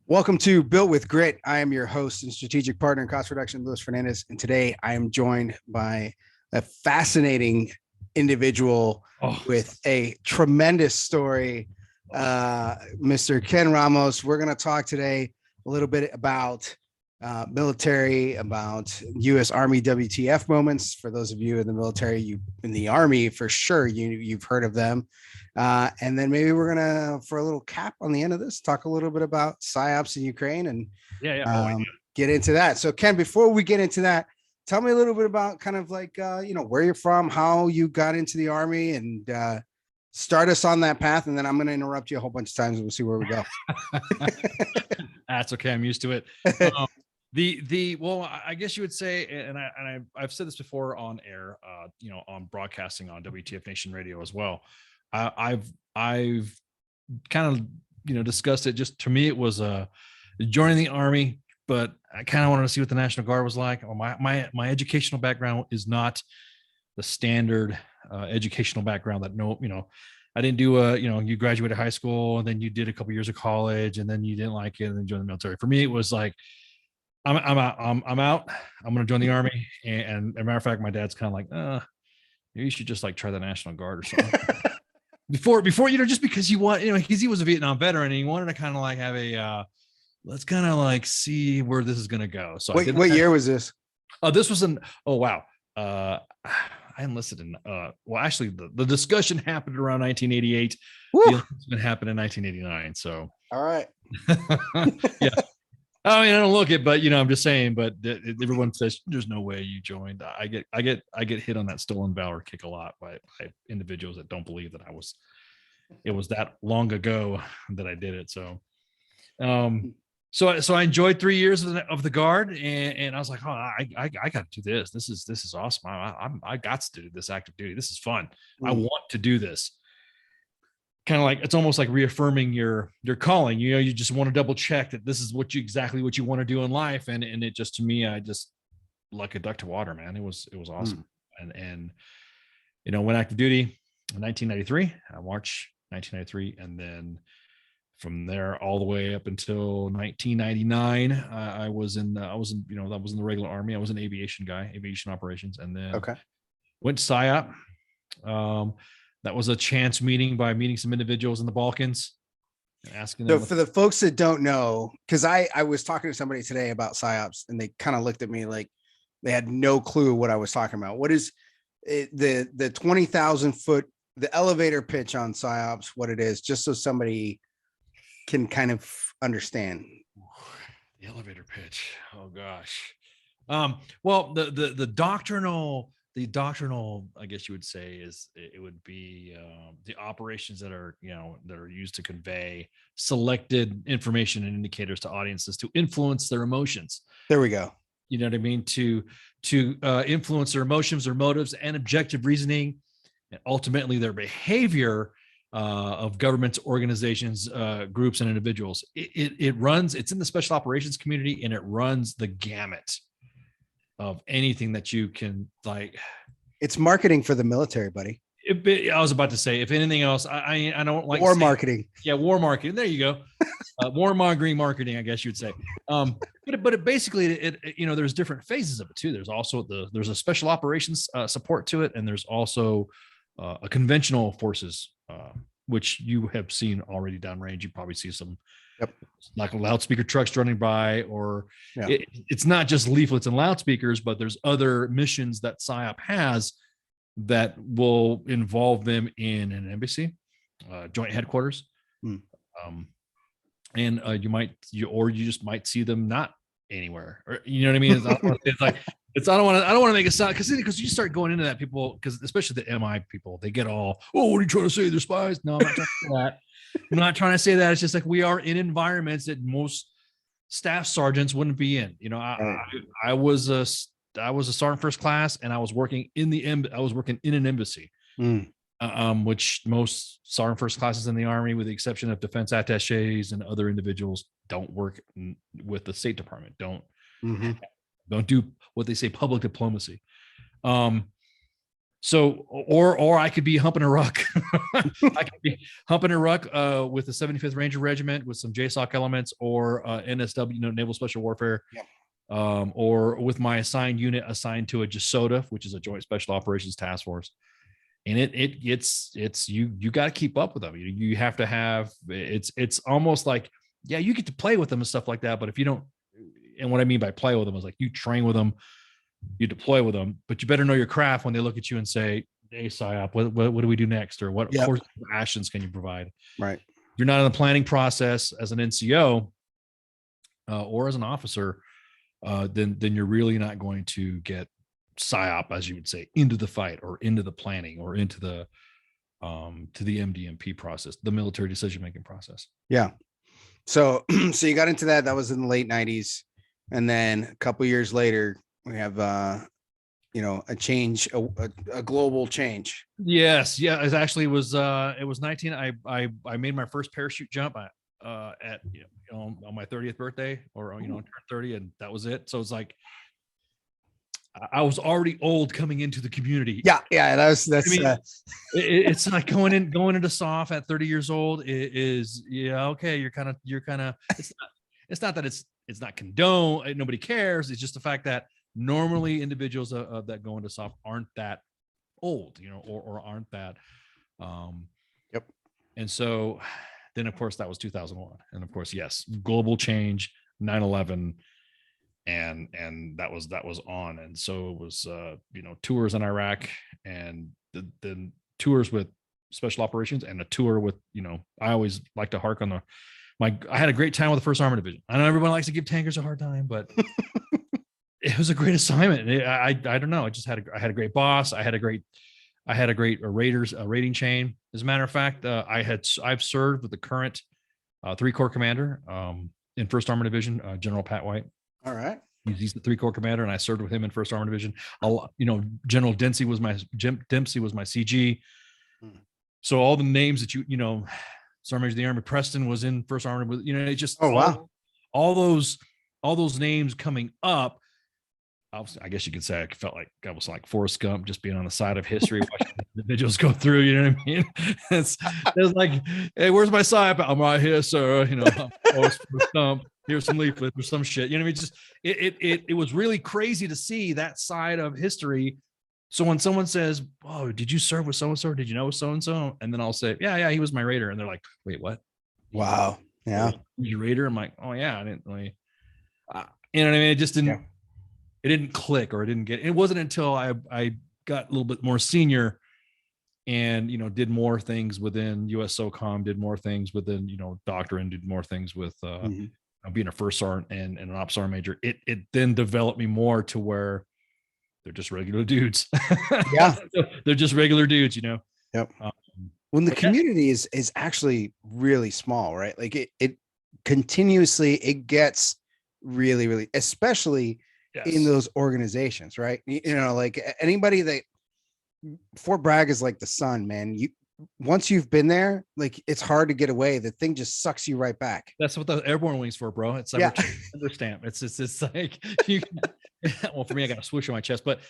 Welcome to Built with Grit. I am your host and strategic partner in cost reduction, Luis Fernandez. And today I am joined by a fascinating individual with a tremendous story, Mr. Ken Ramos. We're going to talk today a little bit about military, about US Army WTF moments. For those of you in the military, in the Army, for sure, you've heard of them. And then maybe we're gonna, for a little cap on the end of this, talk a little bit about PSYOPS in Ukraine and get into that. So Ken, before we get into that, tell me a little bit about kind of like, where you're from, how you got into the Army, and start us on that path. And then I'm going to interrupt you a whole bunch of times and we'll see where we go. That's okay. I'm used to it. Well, I guess you would say, and I've said this before on air, on broadcasting on WTF Nation Radio as well. I've kind of, discussed it. Just to me, it was joining the Army, but I kind of wanted to see what the National Guard was like. My educational background is not the standard educational background that I didn't do you graduated high school and then you did a couple years of college and then you didn't like it and then joined the military. For me, it was like, I'm out. I'm going to join the Army. And as a matter of fact, my dad's kind of like, maybe you should just like try the National Guard or something. before, just because you want, because he was a Vietnam veteran and he wanted to kind of like have a, let's kind of like see where this is going to go. So what year was this? This was I enlisted in, actually the discussion happened around 1988. Woo! The enlistment happened in 1989. So, all right. Yeah. I mean, I don't look it, but I'm just saying. But everyone says there's no way you joined. I get hit on that stolen valor kick a lot by individuals that don't believe that it was that long ago that I did it. So, so I enjoyed 3 years of the Guard, and I was like, oh, I got to do this. This is awesome. I got to do this active duty. This is fun. I want to do this. Kind of like, it's almost like reaffirming your calling. You just want to double check that this is exactly what you want to do in life. And it just, to me, I just like a duck to water, man. It was awesome. And went active duty in 1993, March 1993. And then from there all the way up until 1999, I was in the regular Army. I was an aviation guy, aviation operations. And then went to PSYOP. That was a chance meeting by meeting some individuals in the Balkans and asking them. So for the folks that don't know, because I was talking to somebody today about PSYOPS and they kind of looked at me like they had no clue what I was talking about. What is it, the 20,000 foot, the elevator pitch on PSYOPS, what it is, just so somebody can kind of understand. The elevator pitch. Oh gosh. Well, the doctrinal, I guess you would say, it would be the operations that are used to convey selected information and indicators to audiences to influence their emotions. There we go. You know what I mean? To influence their emotions, their motives, and objective reasoning, and ultimately their behavior of governments, organizations, groups, and individuals. It's in the special operations community, and it runs the gamut of anything that you can like. It's marketing for the military, buddy. I was about to say, if anything else, I don't like war marketing. Yeah, war marketing. There you go. Warmongering marketing, I guess you'd say. But it basically, there's different phases of it too. There's also there's a special operations support to it, and there's also a conventional forces, which you have seen already downrange. You probably see some. Yep. Like loudspeaker trucks running by, or it's not just leaflets and loudspeakers, but there's other missions that PSYOP has that will involve them in an embassy, joint headquarters. And you just might see them not anywhere, or you know what I mean? I don't want to make it sound, because you start going into that, people, because especially the MI people, they get all, oh, what are you trying to say? They're spies? No, I'm not trying to say that. I'm not trying to say that. It's just like, we are in environments that most staff sergeants wouldn't be in. I was a sergeant first class, and I was working in an embassy, which most sergeant first classes in the Army, with the exception of defense attachés and other individuals, don't work with the State Department. Don't do what they say, public diplomacy. So, or I could be humping a ruck. I could be humping a ruck with the 75th Ranger Regiment with some JSOC elements, or NSW, Naval Special Warfare, or with my assigned unit assigned to a JSOTA, which is a Joint Special Operations Task Force. And it's you got to keep up with them. You have to have it's almost like, yeah, you get to play with them and stuff like that, but if you don't, and what I mean by play with them is like you train with them, you deploy with them, but you better know your craft when they look at you and say, hey, PSYOP, what do we do next? Or what course of actions can you provide? Right. If you're not in the planning process as an NCO or as an officer, then you're really not going to get PSYOP, as you would say, into the fight or into the planning or into the to the MDMP process, the military decision-making process. Yeah. So you got into that. That was in the late 90s. And then a couple of years later, we have a change, a global change. Yes. Yeah. It was 19. I made my first parachute jump at on my 30th birthday, or turned 30, and that was it. So it's like I was already old coming into the community. Yeah. That's it's like going into SOF at 30 years old is okay. You're kind of it's not that it's not condoned. Nobody cares. It's just the fact that normally individuals that go into SOF aren't that old, or aren't that. And so then, of course, that was 2001. And of course, yes, global change, 9/11, and that was on. And so it was, tours in Iraq, and the tours with special operations, and a tour with, I always like to hark on I had a great time with the 1st Armored Division. I know everyone likes to give tankers a hard time, but it was a great assignment. I don't know. I had a great boss. I had a great rating chain. As a matter of fact, I've served with the current 3-Corps commander in 1st Armored Division, General Pat White. All right. He's the 3-Corps commander, and I served with him in 1st Armored Division. General Dempsey was my CG. So all the names that Sergeant Major of the Army Preston was in 1st Armored. It just all those names coming up. I guess you could say I felt like I was like Forrest Gump, just being on the side of history, watching individuals go through. You know what I mean? It's like, hey, where's my side? I'm right here, sir. Forrest Gump. Here's some leaflets or some shit. You know what I mean? Just it was really crazy to see that side of history. So when someone says, "Oh, did you serve with so and so? Did you know so and so?" and then I'll say, "Yeah, he was my raider," and they're like, "Wait, what? Wow, yeah, your raider?" I'm like, "Oh yeah, I didn't really." You know what I mean? It just didn't. Yeah. It didn't click, or it wasn't until I got a little bit more senior and, did more things within US SOCOM, did more things within, doctrine, did more things with being a 1st sergeant and an ops sergeant major. It then developed me more to where they're just regular dudes. Yeah. They're just regular dudes, Yep. When the community is actually really small, right? Like it continuously, it gets really, really, especially in those organizations, right? Like anybody that Fort Bragg is like the sun, man. Once you've been there, like it's hard to get away. The thing just sucks you right back. That's what the airborne wings for, bro. It's like a stamp. It's like well, for me, I got a swoosh on my chest, but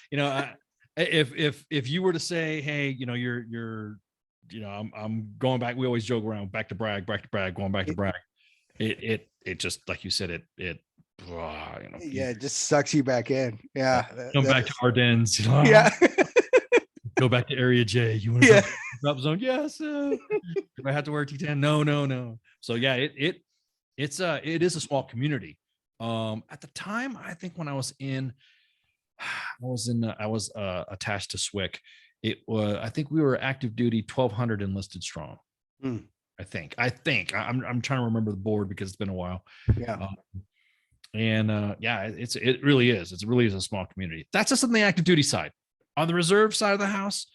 if you were to say, hey, you're I'm going back. We always joke around back to Bragg, going back to Bragg. It just, like you said, it it just sucks you back in. Yeah. Come back to Ardennes. Yeah. Go back to Area J. You want to drop zone? Yes. Do I have to wear T10? No. So yeah, it is a small community. At the time, I think when I was attached to SWIC. I think we were active duty 1,200 enlisted strong. I think I'm trying to remember the board because it's been a while. Yeah. It really is. It really is a small community. That's just on the active duty side. On the reserve side of the house,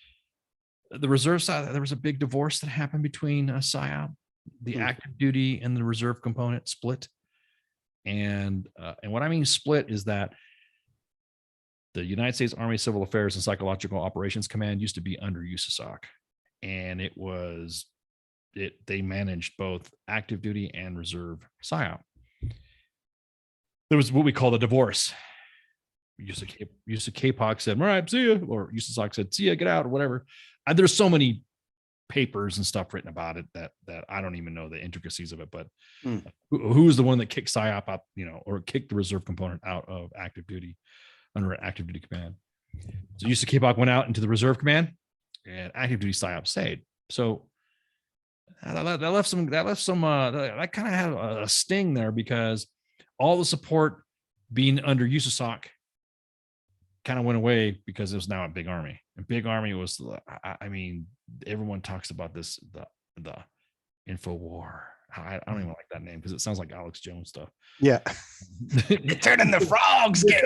there was a big divorce that happened between PSYOP, the active duty and the reserve component split. And what I mean split is that the United States Army Civil Affairs and Psychological Operations Command used to be under USASOC, and they managed both active duty and reserve PSYOP. There was what we call the divorce. Yusuf K-Poc said, all right, see ya, or USASOC said, see ya, get out, or whatever. There's so many papers and stuff written about it that I don't even know the intricacies of it, but who's the one that kicked PSYOP up, or kicked the reserve component out of active duty under active duty command? So Yusuf K-Poc went out into the reserve command, and active duty PSYOP stayed. So that kind of had a sting there, because all the support being under USASOC kind of went away because it was now a Big Army. And Big Army was, I mean, everyone talks about this, the info war. I don't even like that name because it sounds like Alex Jones stuff. Yeah. You're turning the frogs gay.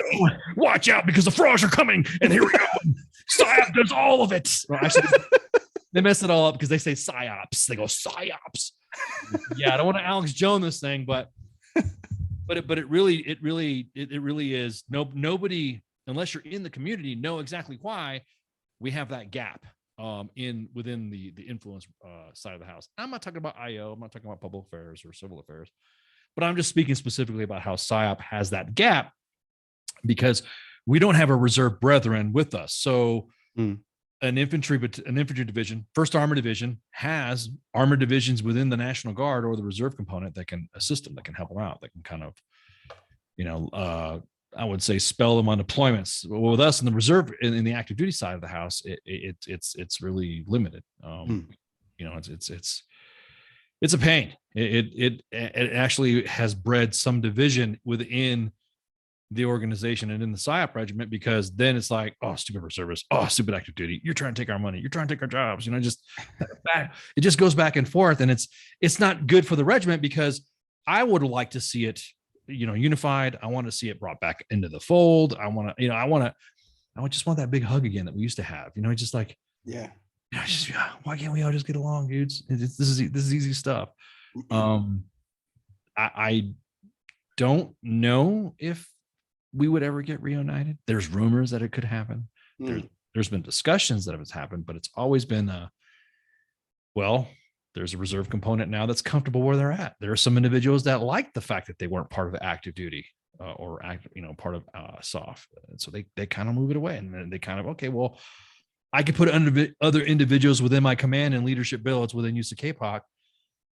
Watch out, because the frogs are coming. And here we go. PSYOP does all of it. Well, actually, they mess it all up because they say PSYOPs. They go PSYOPs. Yeah, I don't want to Alex Jones this thing, but it really is. Nobody, unless you're in the community, know exactly why we have that gap within the influence side of the house. I'm not talking about IO. I'm not talking about public affairs or civil affairs, but I'm just speaking specifically about how PSYOP has that gap, because we don't have a reserve brethren with us. So an infantry division, 1st Armored Division, has armored divisions within the National Guard or the reserve component that can assist them, that can help them out, that can kind of, I would say, spell them on deployments. Well, with us in the reserve, in the active duty side of the house, it's really limited. It's a pain. It actually has bred some division within the organization and in the PSYOP regiment, because then it's like, oh, stupid reservists, oh, stupid active duty, you're trying to take our money, you're trying to take our jobs, it just goes back and forth, and it's not good for the regiment, because I would like to see it, unified. I want to see it brought back into the fold. I just want that big hug again that we used to have, just like, why can't we all just get along, dudes? This is easy stuff. I don't know if we would ever get reunited. There's rumors that it could happen. There's been discussions that it's happened, but it's always been there's a reserve component now that's comfortable where they're at. There are some individuals that like the fact that they weren't part of active duty or part of SOF. And so they kind of move it away, and then they kind of, okay, well, I could put other individuals within my command and leadership billets within use of KPOC,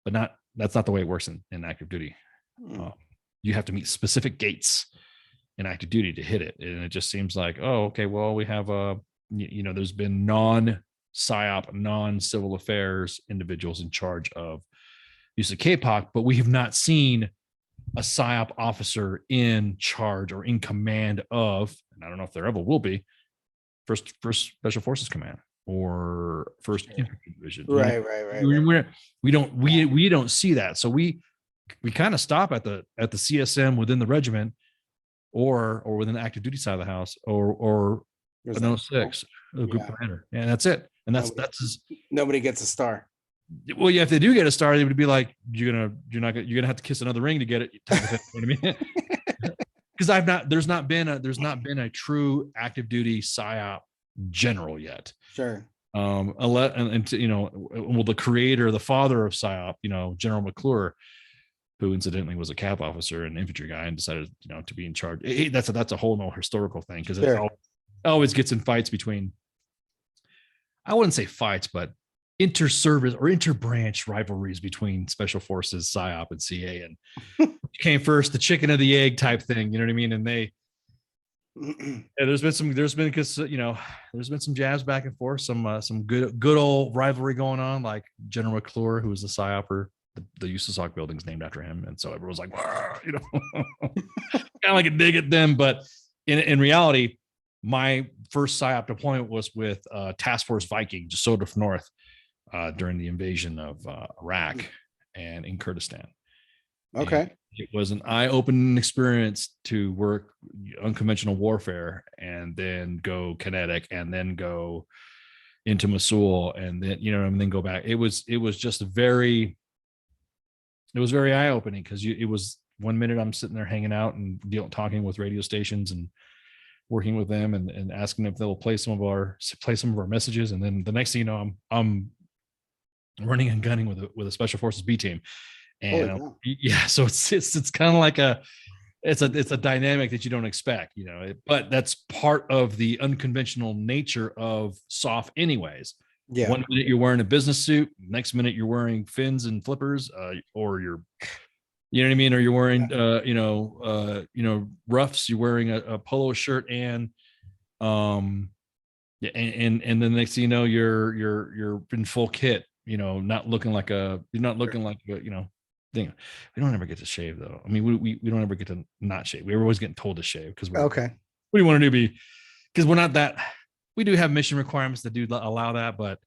but that's not the way it works in active duty. You have to meet specific gates in active duty to hit it. And it just seems like, oh, okay, well, we have there's been non-PSYOP, non-civil affairs individuals in charge of use of KPOC, but we have not seen a PSYOP officer in charge or in command of, and I don't know if there ever will be, first Special Forces Command or first Infantry Division. Right. We don't see that. So we kind of stop at the CSM within the regiment or within the active duty side of the house or an 06, a group commander. And that's it. And that's nobody gets a star. Well, yeah, if they do get a star, they would be like, you're gonna have to kiss another ring to get it. You know what I mean? Because there's not been a true active duty PSYOP general yet. Sure. The creator, the father of PSYOP, General McClure, who incidentally was a cap officer and infantry guy and decided, to be in charge. That's a whole nother historical thing, because it always gets in fights between, I wouldn't say fights, but inter-service or inter-branch rivalries between Special Forces, PSYOP, and CA, and came first, the chicken or the egg type thing. You know what I mean? And there's been some jabs back and forth, some good old rivalry going on, like General McClure, who was the PSYOPer. The USASOC building's named after him, and so everyone's like, kind of like a dig at them. But in reality, my first PSYOP deployment was with Task Force Viking, just sort of north, during the invasion of Iraq and in Kurdistan. Okay. And it was an eye-opening experience to work unconventional warfare and then go kinetic and then go into Mosul and then, and then go back. It was just very eye-opening, because it was 1 minute I'm sitting there hanging out and talking with radio stations and working with them and asking if they'll play some of our messages, and then the next thing you know, I'm running and gunning with a Special Forces B team, and so it's kind of like it's a dynamic that you don't expect, but that's part of the unconventional nature of SOF anyways. Yeah. One minute you're wearing a business suit, next minute you're wearing fins and flippers, or you know what I mean? Or you're wearing, roughs, you're wearing a polo shirt and then the next thing you know, you're in full kit, not looking like thing. We don't ever get to shave though. I mean, we don't ever get to not shave. We're always getting told to shave because we're okay. What do you want to do? Because we're not that. We do have mission requirements that do allow that, but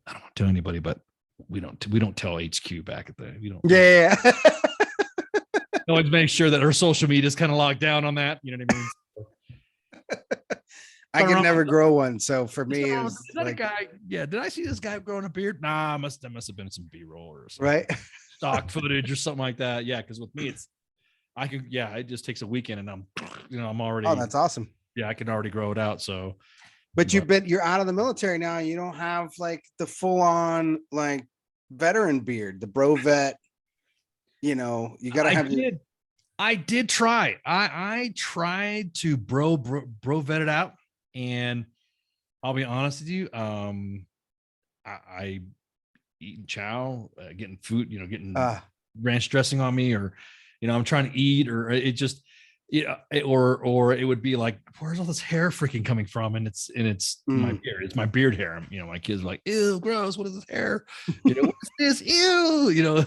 I don't want to tell anybody. But we don't tell HQ back at the. We don't. Yeah. Always make sure that our social media is kind of locked down on that. You know what I mean? I could never grow one, so for me, it was is that like, a guy? Yeah, did I see this guy growing a beard? Nah, that must have been some B-roll or something, right? Stock footage or something like that. Yeah, because with me, it just takes a weekend, and I'm already. Oh, that's awesome. Yeah, I can already grow it out. So, but you're out of the military now. You don't have like the full on like veteran beard, the bro vet. You got to have. I did try. I tried to bro vet it out. And I'll be honest with you, I eating chow, getting food, getting ranch dressing on me, or I'm trying to eat, or it just, or it would be like, where's all this hair freaking coming from? And it's my beard. It's my beard hair. My kids are like, ew, gross. What is this hair? What's this? Ew.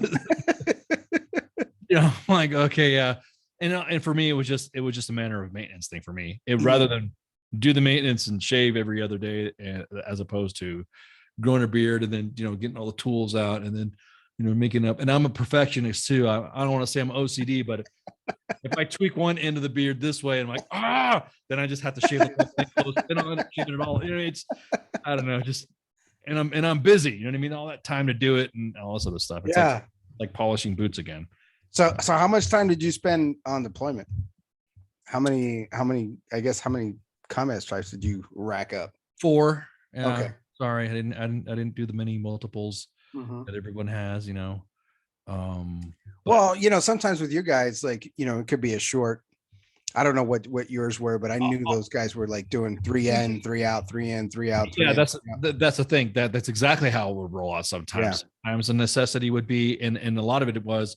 I'm like, okay, yeah. And for me, it was just a matter of maintenance thing for me. Rather than do the maintenance and shave every other day, as opposed to growing a beard and then getting all the tools out and then making up. And I'm a perfectionist too. I don't want to say I'm OCD, but if I tweak one end of the beard this way, I'm like, then I just have to shave the whole thing, spin on it, shave it all. It's, I don't know, just and I'm busy. You know what I mean? All that time to do it and all this other stuff. It's like polishing boots again. So how much time did you spend on deployment? How many combat stripes did you rack up? 4. Okay. Sorry, I didn't do the many multiples that everyone has. Well, sometimes with your guys, like it could be a short. I don't know what yours were, but I knew those guys were like doing 3 in, 3 out, 3 in, 3 out. That's the thing. That's exactly how it would roll out sometimes. Sometimes a necessity would be, and a lot of it was.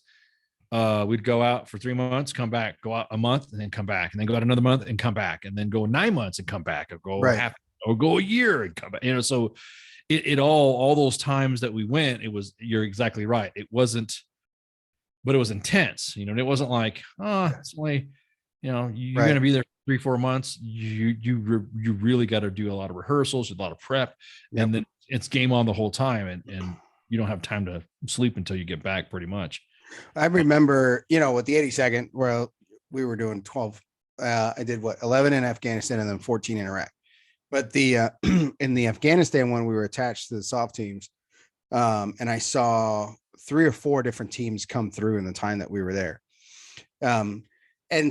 We'd go out for 3 months, come back, go out a month, and then come back, and then go out another month and come back, and then go 9 months and come back, or go a year and come back. So it all those times that we went, you're exactly right. It wasn't, but it was intense. It wasn't like, it's only, you're going to be there 3-4 months. You really got to do a lot of rehearsals, a lot of prep, and then it's game on the whole time, and you don't have time to sleep until you get back, pretty much. I remember, with the 82nd, where we were doing 12. I did 11 in Afghanistan and then 14 in Iraq. But the in the Afghanistan one, we were attached to the SOF teams, and I saw 3 or 4 different teams come through in the time that we were there. And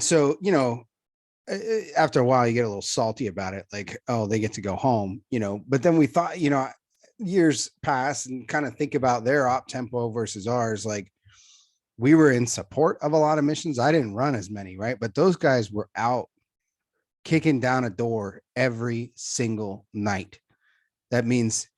so after a while, you get a little salty about it, like, oh, they get to go home, But then we thought, years pass and kind of think about their op tempo versus ours, like. We were in support of a lot of missions. I didn't run as many, right? But those guys were out kicking down a door every single night. That means,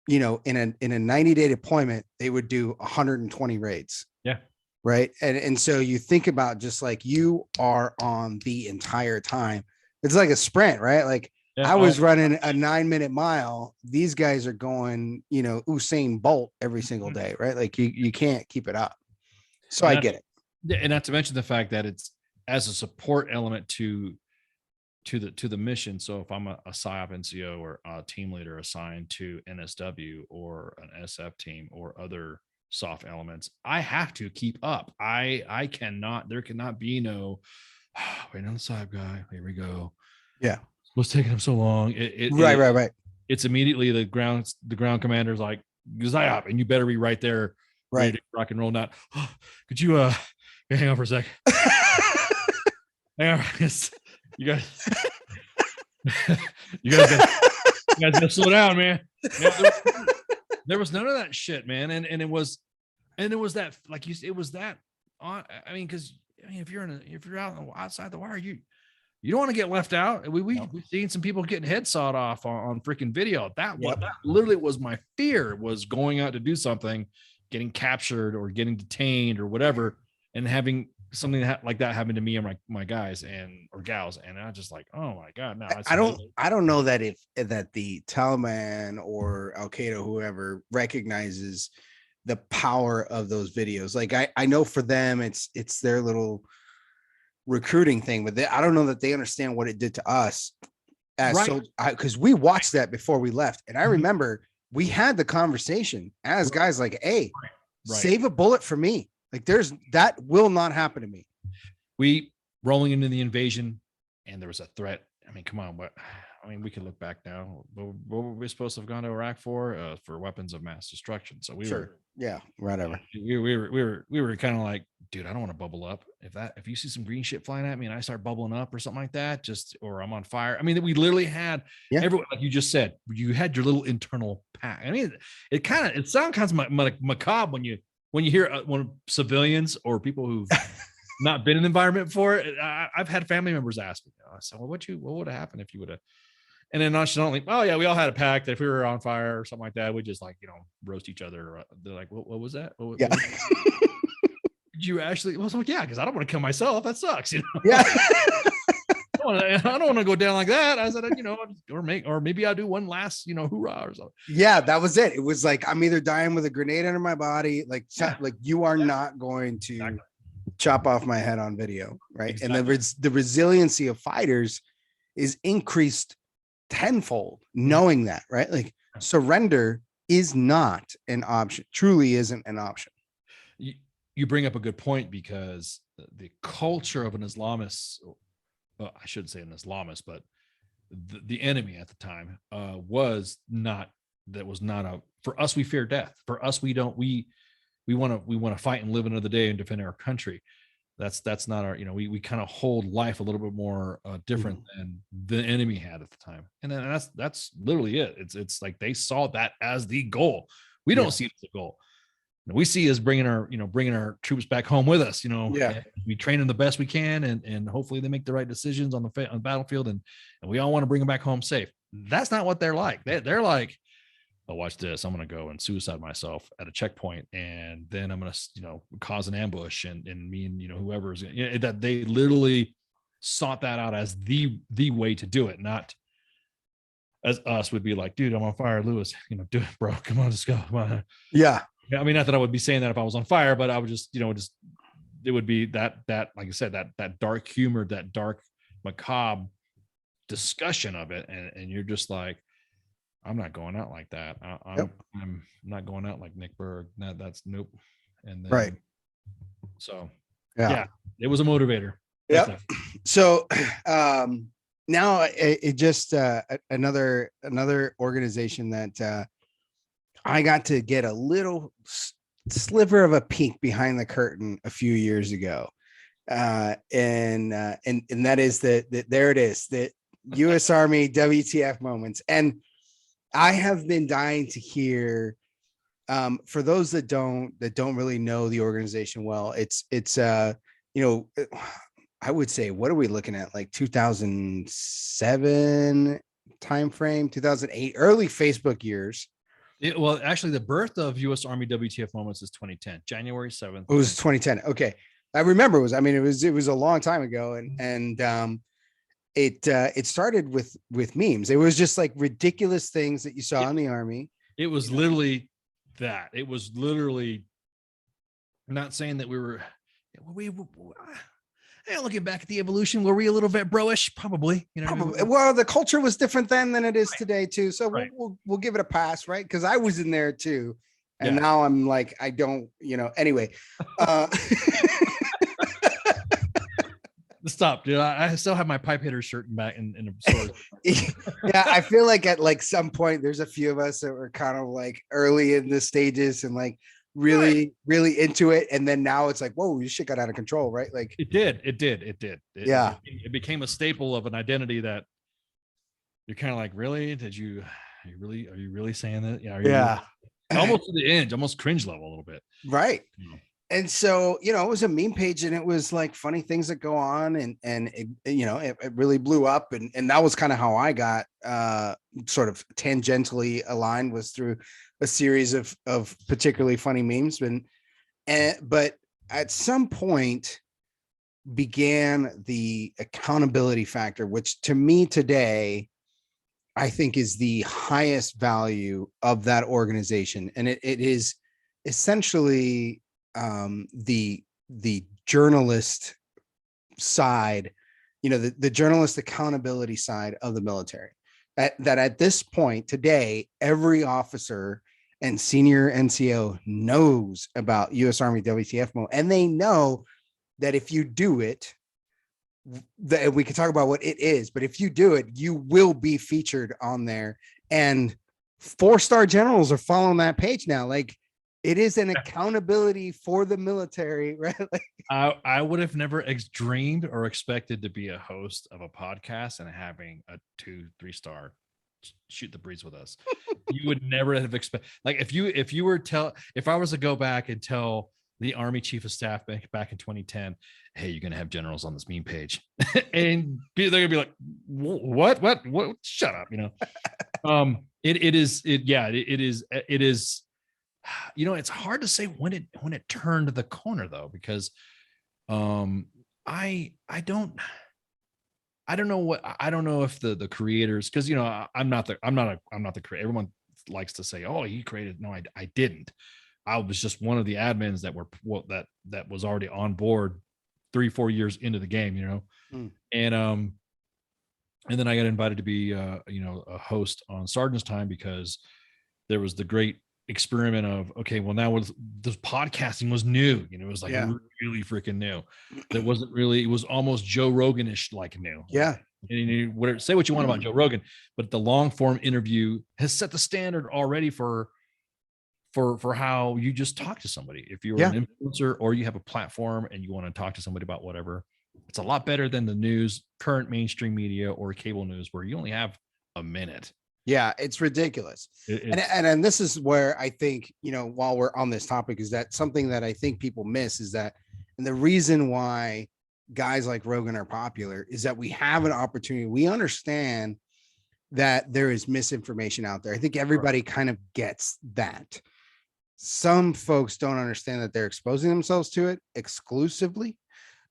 in a 90-day deployment, they would do 120 raids. Yeah. Right. And so you think about just like you are on the entire time. It's like a sprint, right? Like I was running a 9-minute mile. These guys are going, Usain Bolt every single day, right? Like you can't keep it up. So I get it. And not to mention the fact that it's as a support element to the mission. So if I'm a PSYOP NCO or a team leader assigned to NSW or an SF team or other SOF elements, I have to keep up. I cannot, there cannot be no, wait on the side guy. Here we go. Yeah. What's taking him so long? Right. It's immediately the ground commander's like, PSYOP, and you better be right there. Right. Rock and roll. Not, could you hang on for a sec? Hang on. You guys gotta slow down, man. There was none of that shit, man. And it was that, like you said, it was that on. I mean, because I mean, if you're out outside the wire, you don't want to get left out. We've seen some people getting head sawed off on freaking video. That literally was my fear, was going out to do something, getting captured or getting detained or whatever, and having something like that happen to me and my guys or gals. And I just like, oh my God. No, I don't know that that the Taliban or Al Qaeda, whoever, recognizes the power of those videos. Like I know for them, it's their little recruiting thing, but I don't know that they understand what it did to us. Because we watched that before we left. And I remember we had the conversation as guys like, hey, save a bullet for me. Like that will not happen to me. We rolling into the invasion and there was a threat. I mean, come on, we can look back now. What were we supposed to have gone to Iraq for weapons of mass destruction? So we were, whatever. We were kind of like, dude, I don't want to bubble up. If you see some green shit flying at me and I start bubbling up or something like that, or I'm on fire. I mean, we literally had everyone, like you just said, you had your little internal pack. I mean, it sounds kind of macabre when you hear when civilians or people who've not been in the environment before. I've had family members ask me, I said, well, what would have happened if you would have? And then nonchalantly, oh yeah, we all had a pact that if we were on fire or something like that, we just roast each other. They're like, what was that? What did you actually? Well, so yeah, because I don't want to kill myself. That sucks, Yeah. I don't want to go down like that. I said, or maybe I'll do one last, hoorah or something. Yeah, that was it. It was like, I'm either dying with a grenade under my body, like you are not going to chop off my head on video, right? Exactly. And the resiliency of fighters is increased tenfold, knowing that, right? Like surrender is not an option, truly isn't an option. You bring up a good point, because the culture of an Islamist, well, I shouldn't say an Islamist, but the enemy at the time was not for us, we fear death. For us, we want to fight and live another day and defend our country. That's not our, we kind of hold life a little bit more different than the enemy had at the time. And then that's literally it. It's like they saw that as the goal. We don't see it as a goal. We see as bringing our troops back home with us. We train them the best we can, and hopefully they make the right decisions on the battlefield, and we all want to bring them back home safe. That's not what they're like. They're like, oh, watch this. I'm going to go and suicide myself at a checkpoint, and then I'm going to, cause an ambush, and me and, whoever's, that they literally sought that out as the way to do it. Not as us would be like, dude, I'm on fire, Lewis, do it, bro. Come on, let's go. Come on. Yeah. I mean, not that I would be saying that if I was on fire, but I would just, it would be that, like I said, that dark humor, that dark macabre discussion of it. And you're just like, I'm not going out like that. I'm not going out like Nick Berg. That's nope. And then, right. So yeah, it was a motivator. Yeah. So now it just another organization that I got to get a little sliver of a peek behind the curtain a few years ago. And that is there it is, the US Army WTF Moments. And I have been dying to hear, for those that don't really know the organization well, it's I would say, what are we looking at? Like 2007 timeframe, 2008, early Facebook years. Well, actually, the birth of US Army WTF Moments is 2010, January 7th. It was 2010. Okay. I remember it was a long time ago. And it started with memes. It was just like ridiculous things that you saw in the Army. It was literally that. It was literally, not saying that we were looking back at the evolution, were we a little bit bro-ish? Probably. Probably. Well, the culture was different then than it is today too. So we'll give it a pass, right? Because I was in there too. And now I'm like, I don't, anyway. Stop, dude. I still have my pipe hitter shirt back in the store. Yeah, I feel like at like some point there's a few of us that were kind of like early in the stages and like really into it, and then now it's like, whoa, this shit got out of control, right? Like it did. Yeah, it became a staple of an identity that you're kind of like, really? Are you really saying that? Yeah. Yeah. Almost to the end, almost cringe level a little bit. Right. And so, you know, it was a meme page, and it was like funny things that go on, and it, you know, it really blew up, and that was kind of how I got sort of tangentially aligned, was through a series of particularly funny memes. But at some point began the accountability factor, which to me today, I think is the highest value of that organization. And it is essentially the journalist side, you know, the journalist accountability side of the military. That at this point today, every officer and senior NCO knows about US Army WTF Moments, and they know that if you do it, that we can talk about what it is, but if you do it, you will be featured on there. And 4-star generals are following that page now. Like, it is an accountability for the military, right? Like, I would have never dreamed or expected to be a host of a podcast and having a 2-3-star shoot the breeze with us. You would never have expected, like, if I was to go back and tell the Army Chief of Staff back in 2010, hey, you're gonna have generals on this meme page, and they're gonna be like, what? Shut up, you know. It is. You know, it's hard to say when it turned the corner, though, because I don't know if the creators, because, you know, I'm not the creator. Everyone likes to say, oh, he created. No, I didn't. I was just one of the admins that was already on board 3-4 years into the game, you know. And then I got invited to be you know, a host on Sergeant's Time, because there was the great experiment of, okay, well, now this podcasting was new, you know, it was like really freaking new. It was almost Joe Rogan-ish, like new. Yeah. And whatever, say what you want about Joe Rogan, but the long form interview has set the standard already for how you just talk to somebody. If you're an influencer or you have a platform and you want to talk to somebody about whatever, it's a lot better than the news, current mainstream media or cable news, where you only have a minute. Yeah, it's ridiculous. And this is where I think, you know, while we're on this topic, is that something that I think people miss is that, and the reason why guys like Rogan are popular is that we have an opportunity. We understand that there is misinformation out there. I think everybody kind of gets that. Some folks don't understand that they're exposing themselves to it exclusively.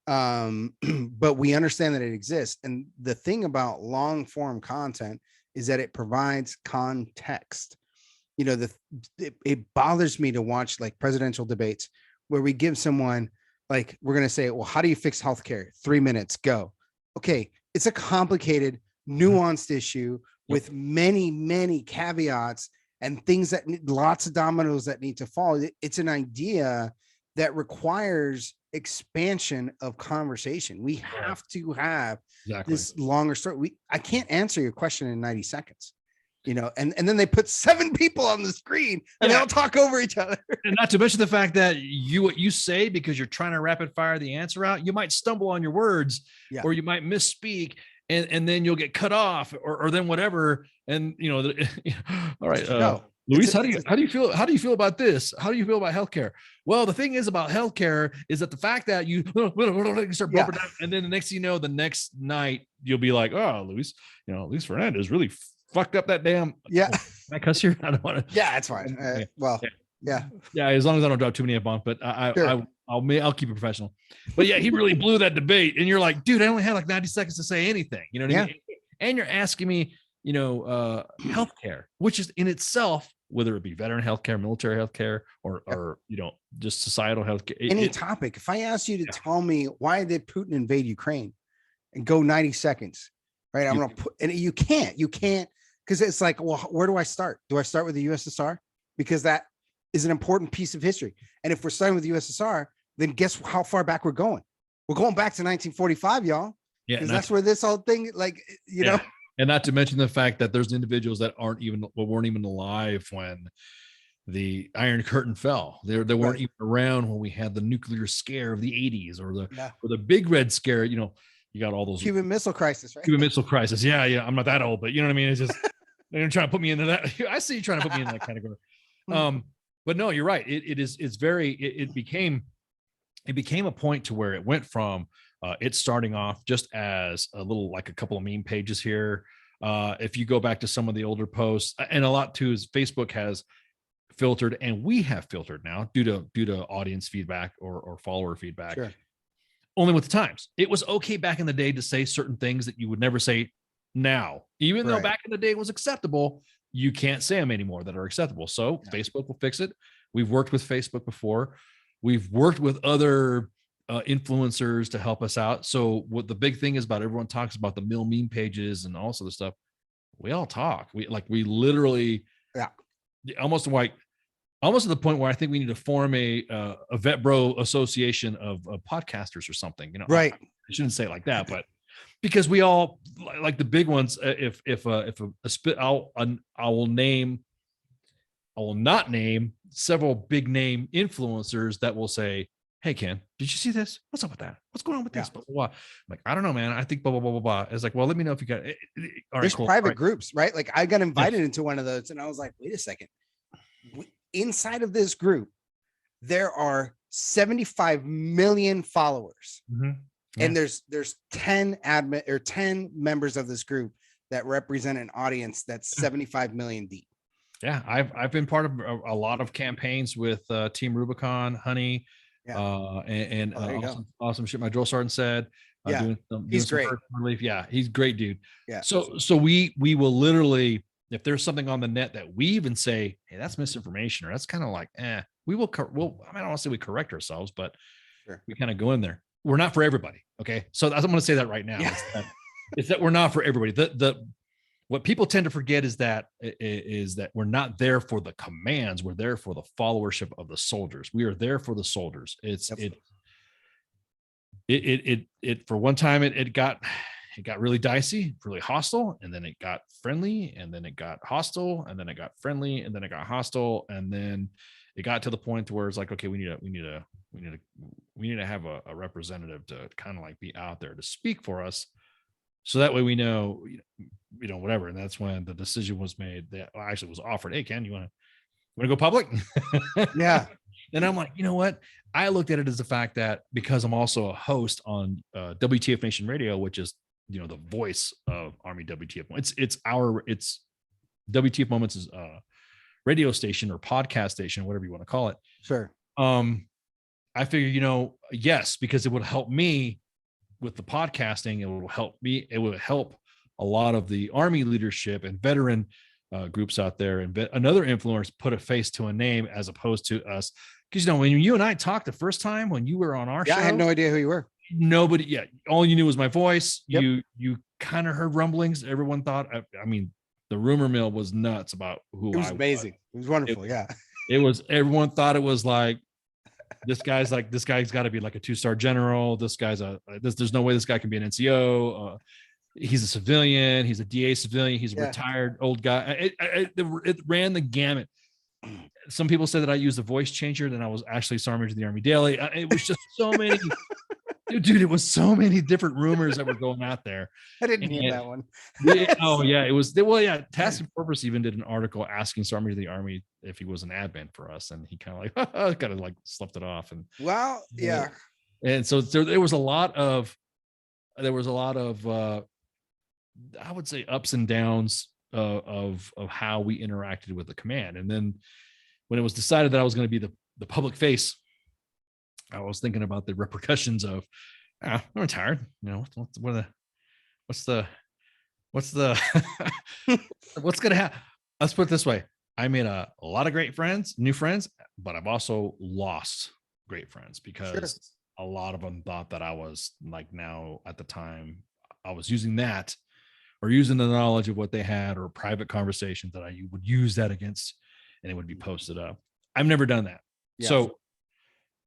But we understand that it exists. And the thing about long form content is that it provides context. You know, it bothers me to watch like presidential debates where we give someone, like, we're going to say, well, how do you fix healthcare? 3 minutes, go. Okay. It's a complicated, nuanced issue with many, many caveats and things that lots of dominoes that need to fall. It's an idea that requires expansion of conversation. We have to have this longer story. I can't answer your question in 90 seconds, you know, and then they put 7 people on the screen and they all talk over each other. And not to mention the fact that what you say, because you're trying to rapid fire the answer out, you might stumble on your words, or you might misspeak, and then you'll get cut off, or then whatever. And, you know, all right. Luis, how do you feel about this? How do you feel about healthcare? Well, the thing is about healthcare is that the fact that you start down, and then the next thing you know, the next night you'll be like, oh, Luis Fernandez really fucked up that damn. Yeah. Can I cuss here? I don't want to. Yeah, it's fine. Yeah. As long as I don't drop too many F-bombs, but I'll keep it professional. But yeah, he really blew that debate, and you're like, dude, I only had like 90 seconds to say anything. You know what I mean? And you're asking me, you know, healthcare, which is in itself, whether it be veteran healthcare, military healthcare, or you know, just societal healthcare. Any topic. If I ask you to tell me why did Putin invade Ukraine, and go 90 seconds, right? I'm gonna put, and you can't, because it's like, well, where do I start? Do I start with the USSR? Because that is an important piece of history. And if we're starting with the USSR, then guess how far back we're going? We're going back to 1945, y'all. Yeah, because that's where this whole thing, like, you know. And not to mention the fact that there's individuals that weren't even alive when the Iron Curtain fell. They weren't even around when we had the nuclear scare of the 80s, or the big red scare. You know, you got all those Cuban Missile Crisis, right? Cuban Missile Crisis. Yeah. I'm not that old, but you know what I mean? It's just they're trying to put me into that. I see you trying to put me in that category. But no, you're right. It became it became a point to where it went from it starting off just as a little, like a couple of meme pages here. If you go back to some of the older posts, and a lot too is Facebook has filtered, and we have filtered now due to audience feedback or follower feedback. Sure. Only with the times. It was okay back in the day to say certain things that you would never say now, even though back in the day it was acceptable. You can't say them anymore that are acceptable. So Facebook will fix it. We've worked with Facebook before. We've worked with other influencers to help us out. So what the big thing is about, everyone talks about the meme pages and all sorts of stuff. We all talk. We literally, almost to the point where I think we need to form a vet bro association of podcasters or something. You know, right? I shouldn't say it like that, but because we all like the big ones. I will not name several big name influencers that will say, "Hey Ken, did you see this? What's up with that? What's going on with this?" Blah, blah, blah. I'm like, I don't know, man. I think blah blah blah blah blah. It's like, well, let me know if you got it. All right, There's cool. private groups, right? Like I got invited into one of those, and I was like, wait a second. Inside of this group, there are 75 million followers, and there's 10 admin or 10 members of this group that represent an audience that's 75 million deep. Yeah, I've been part of a lot of campaigns with Team Rubicon, Honey, and awesome shit. My drill sergeant said, he's great. Relief. Yeah, he's great, dude. Yeah. So we will literally, if there's something on the net that we even say, hey, that's misinformation, or that's kind of like, we'll, I mean, I don't want to say we correct ourselves, but we kind of go in there. We're not for everybody. Okay. So I'm going to say that right now. It's that we're not for everybody. What people tend to forget is that we're not there for the commands. We're there for the followership of the soldiers. We are there for the soldiers. It for one time, it got really dicey, really hostile, and then it got friendly, and then it got hostile, and then it got friendly, and then it got hostile, and then it got to the point where it's like, okay, we need to have a representative to kind of like be out there to speak for us, so that way we know, whatever. And that's when the decision was made that actually was offered. Hey, Ken, you want to go public? Yeah. And I'm like, you know what? I looked at it as the fact that because I'm also a host on WTF Nation Radio, which is, the voice of Army WTF. It's WTF Moments is radio station or podcast station, whatever you want to call it. Sure. I figure, yes, because it would help me with the podcasting. It will help me. It would help a lot of the Army leadership and veteran groups out there, and another influencer put a face to a name as opposed to us. Because, when you and I talked the first time when you were on our show, I had no idea who you were. Nobody. Yeah. All you knew was my voice. Yep. You kind of heard rumblings. Everyone thought, I mean, the rumor mill was nuts about who I was. Amazing. It was wonderful. It was, everyone thought it was like, this guy's got to be like a 2-star general. This guy's there's no way this guy can be an NCO. He's a civilian. He's a DA civilian. He's a retired old guy. It ran the gamut. Some people said that I used a voice changer, then I was actually Sergeant of the Army Daily. It was just so many, dude, it was so many different rumors that were going out there. I didn't hear that one. It was, Task and Purpose even did an article asking Sergeant of the Army if he was an admin for us. And he kind of like slept it off. And And so there was a lot of, I would say, ups and downs of how we interacted with the command. And then when it was decided that I was going to be the public face, I was thinking about the repercussions of, I'm retired. What's the what's going to happen? Let's put it this way. I made a lot of great friends, new friends, but I've also lost great friends because a lot of them thought that I was like, now at the time I was using that, or using the knowledge of what they had, or private conversations that I would use that against, and it would be posted up. I've never done that. Yeah. So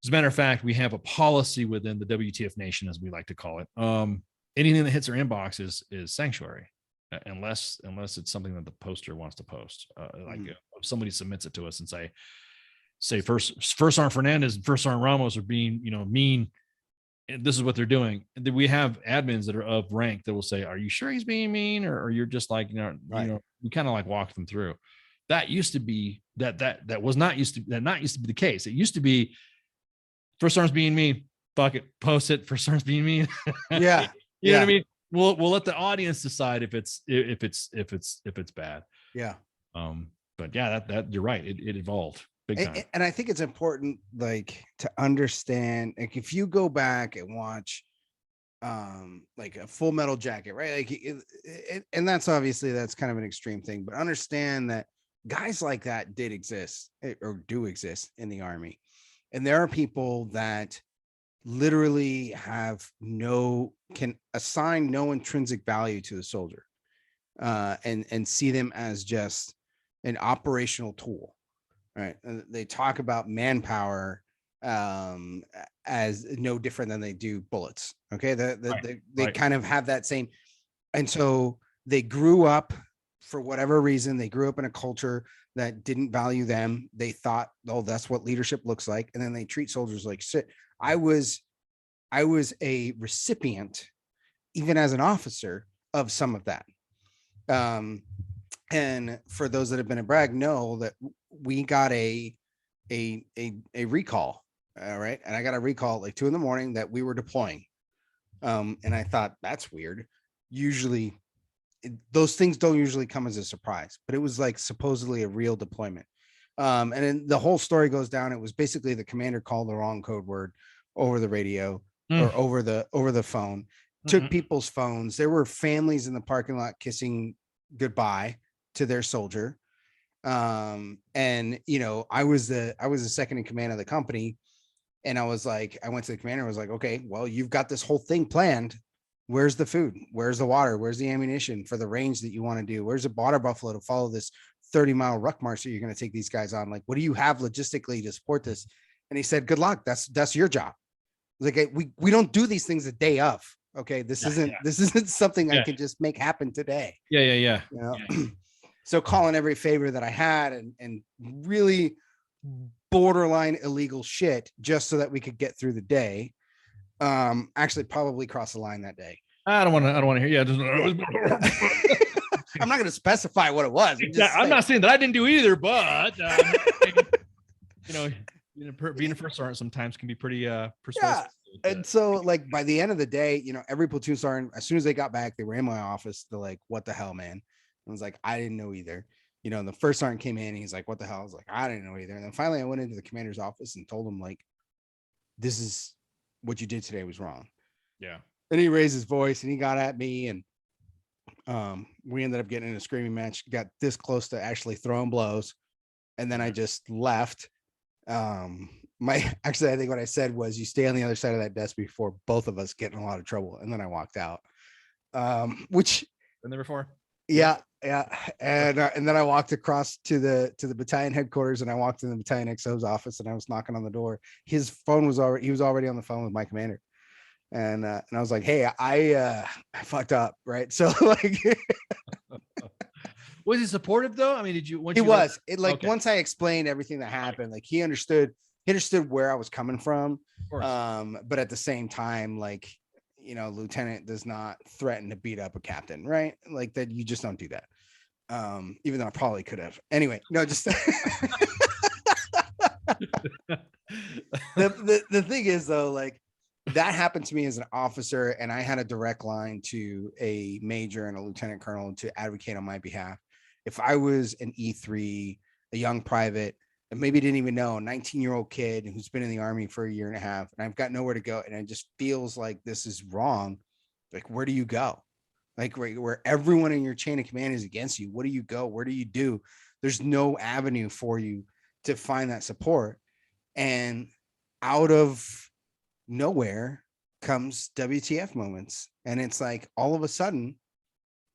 as a matter of fact, we have a policy within the WTF Nation, as we like to call it. Anything that hits our inbox is sanctuary, unless it's something that the poster wants to post. If somebody submits it to us and say First Sergeant Fernandez and First Sergeant Ramos are being, mean, and this is what they're doing. We have admins that are of rank that will say, "Are you sure he's being mean?" Or you're just like, we kind of like walk them through. That used to be not used to be the case. It used to be First Sergeant's being mean. fuck it, post it for certain being mean. Yeah. You know what I mean? We'll let the audience decide if it's bad. Yeah. But yeah, that you're right. It evolved big time. And I think it's important, like, to understand, like, if you go back and watch like a Full Metal Jacket, right? Like, and that's obviously that's kind of an extreme thing, but understand that guys like that did exist or do exist in the Army. And there are people that literally can assign no intrinsic value to the soldier, and see them as just an operational tool, right? And they talk about manpower as no different than they do bullets. Okay, they kind of have that same, and so they grew up, for whatever reason, they grew up in a culture that didn't value them. They thought, oh, that's what leadership looks like, and then they treat soldiers like shit. I was a recipient, even as an officer, of some of that. And for those that have been at Bragg know that we got a recall, right? And I got a recall at like 2 a.m. that we were deploying. And I thought, that's weird. Usually those things don't usually come as a surprise, but it was like supposedly a real deployment. And then the whole story goes down. It was basically the commander called the wrong code word over the radio or over the phone, took people's phones. There were families in the parking lot kissing goodbye to their soldier. And I was the second in command of the company, and I went to the commander and was like, okay, well, you've got this whole thing planned. Where's the food? Where's the water? Where's the ammunition for the range that you want to do? Where's a water buffalo to follow this 30-mile ruck march that you're going to take these guys on? Like, what do you have logistically to support this? And he said, good luck. That's your job. Like, we don't do these things a day of. Okay, this isn't something I can just make happen today. Yeah. So calling every favor that I had and really borderline illegal shit just so that we could get through the day. Actually probably crossed the line that day. I don't want to hear. Yeah. I'm not going to specify what it was. I'm not saying that I didn't do either, but being a first sergeant sometimes can be pretty persuasive. Yeah. And so, like, by the end of the day, every platoon sergeant, as soon as they got back, they were in my office. They're like, what the hell, man? I was like, I didn't know either. The first sergeant came in and he's like, what the hell? I was like, I didn't know either. And then finally I went into the commander's office and told him, like, this is what you did today was wrong. Yeah. And he raised his voice and he got at me, and we ended up getting in a screaming match, got this close to actually throwing blows. And then I just left. Actually, I think what I said was, you stay on the other side of that desk before both of us get in a lot of trouble. And then I walked out, which been there before. Yeah. And then I walked across to the battalion headquarters, and I walked in the battalion XO's office, and I was knocking on the door. He was already on the phone with my commander. And I was like, hey, I fucked up. Right. So, like, was he supportive though? I mean, did you, once I explained everything that happened, like, he understood where I was coming from. But at the same time, like, lieutenant does not threaten to beat up a captain, right? Like, that, you just don't do that. Even though I probably could have. Anyway, no, just the thing is, though, like, that happened to me as an officer, and I had a direct line to a major and a lieutenant colonel to advocate on my behalf. If I was an E3, a young private, and maybe didn't even know, a 19-year-old kid who's been in the Army for a year and a half, and I've got nowhere to go, and it just feels like this is wrong, like, where do you go? Like, where everyone in your chain of command is against you, what do you go? Where do you do? There's no avenue for you to find that support. And out of nowhere comes WTF Moments. And it's like, all of a sudden,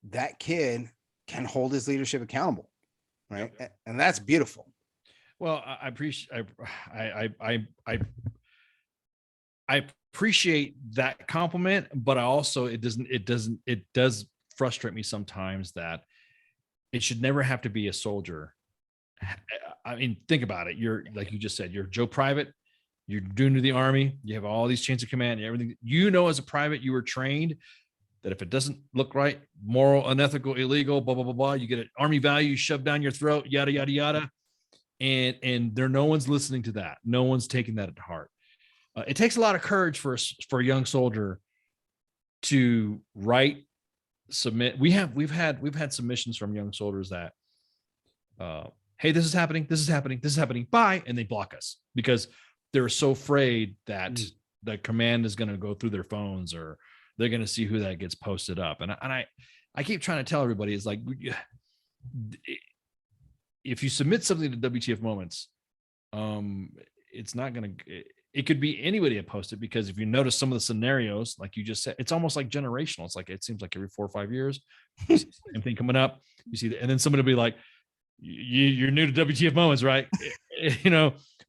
that kid can hold his leadership accountable. Right. Yep. And that's beautiful. Well, I appreciate that compliment, but it does frustrate me sometimes that it should never have to be a soldier. I mean, think about it. You're, like you just said, you're Joe Private, you're doing to the Army, you have all these chains of command and everything. As a private, you were trained that if it doesn't look right, moral, unethical, illegal, blah, blah, blah, blah, you get an Army value shoved down your throat, yada, yada, yada. And no one's listening to that. No one's taking that to heart. it takes a lot of courage for a young soldier to write, submit. We've had submissions from young soldiers that, hey, this is happening, bye, and they block us because they're so afraid that the command is going to go through their phones, or they're going to see who that gets posted up. And I keep trying to tell everybody, is like, if you submit something to WTF Moments, it's not going to, it could be anybody that posted, because if you notice some of the scenarios, like you just said, it's almost like generational. It's like, it seems like every 4 or 5 years, you see the same thing coming up. You see that, and then somebody will be like, you're new to WTF Moments, right?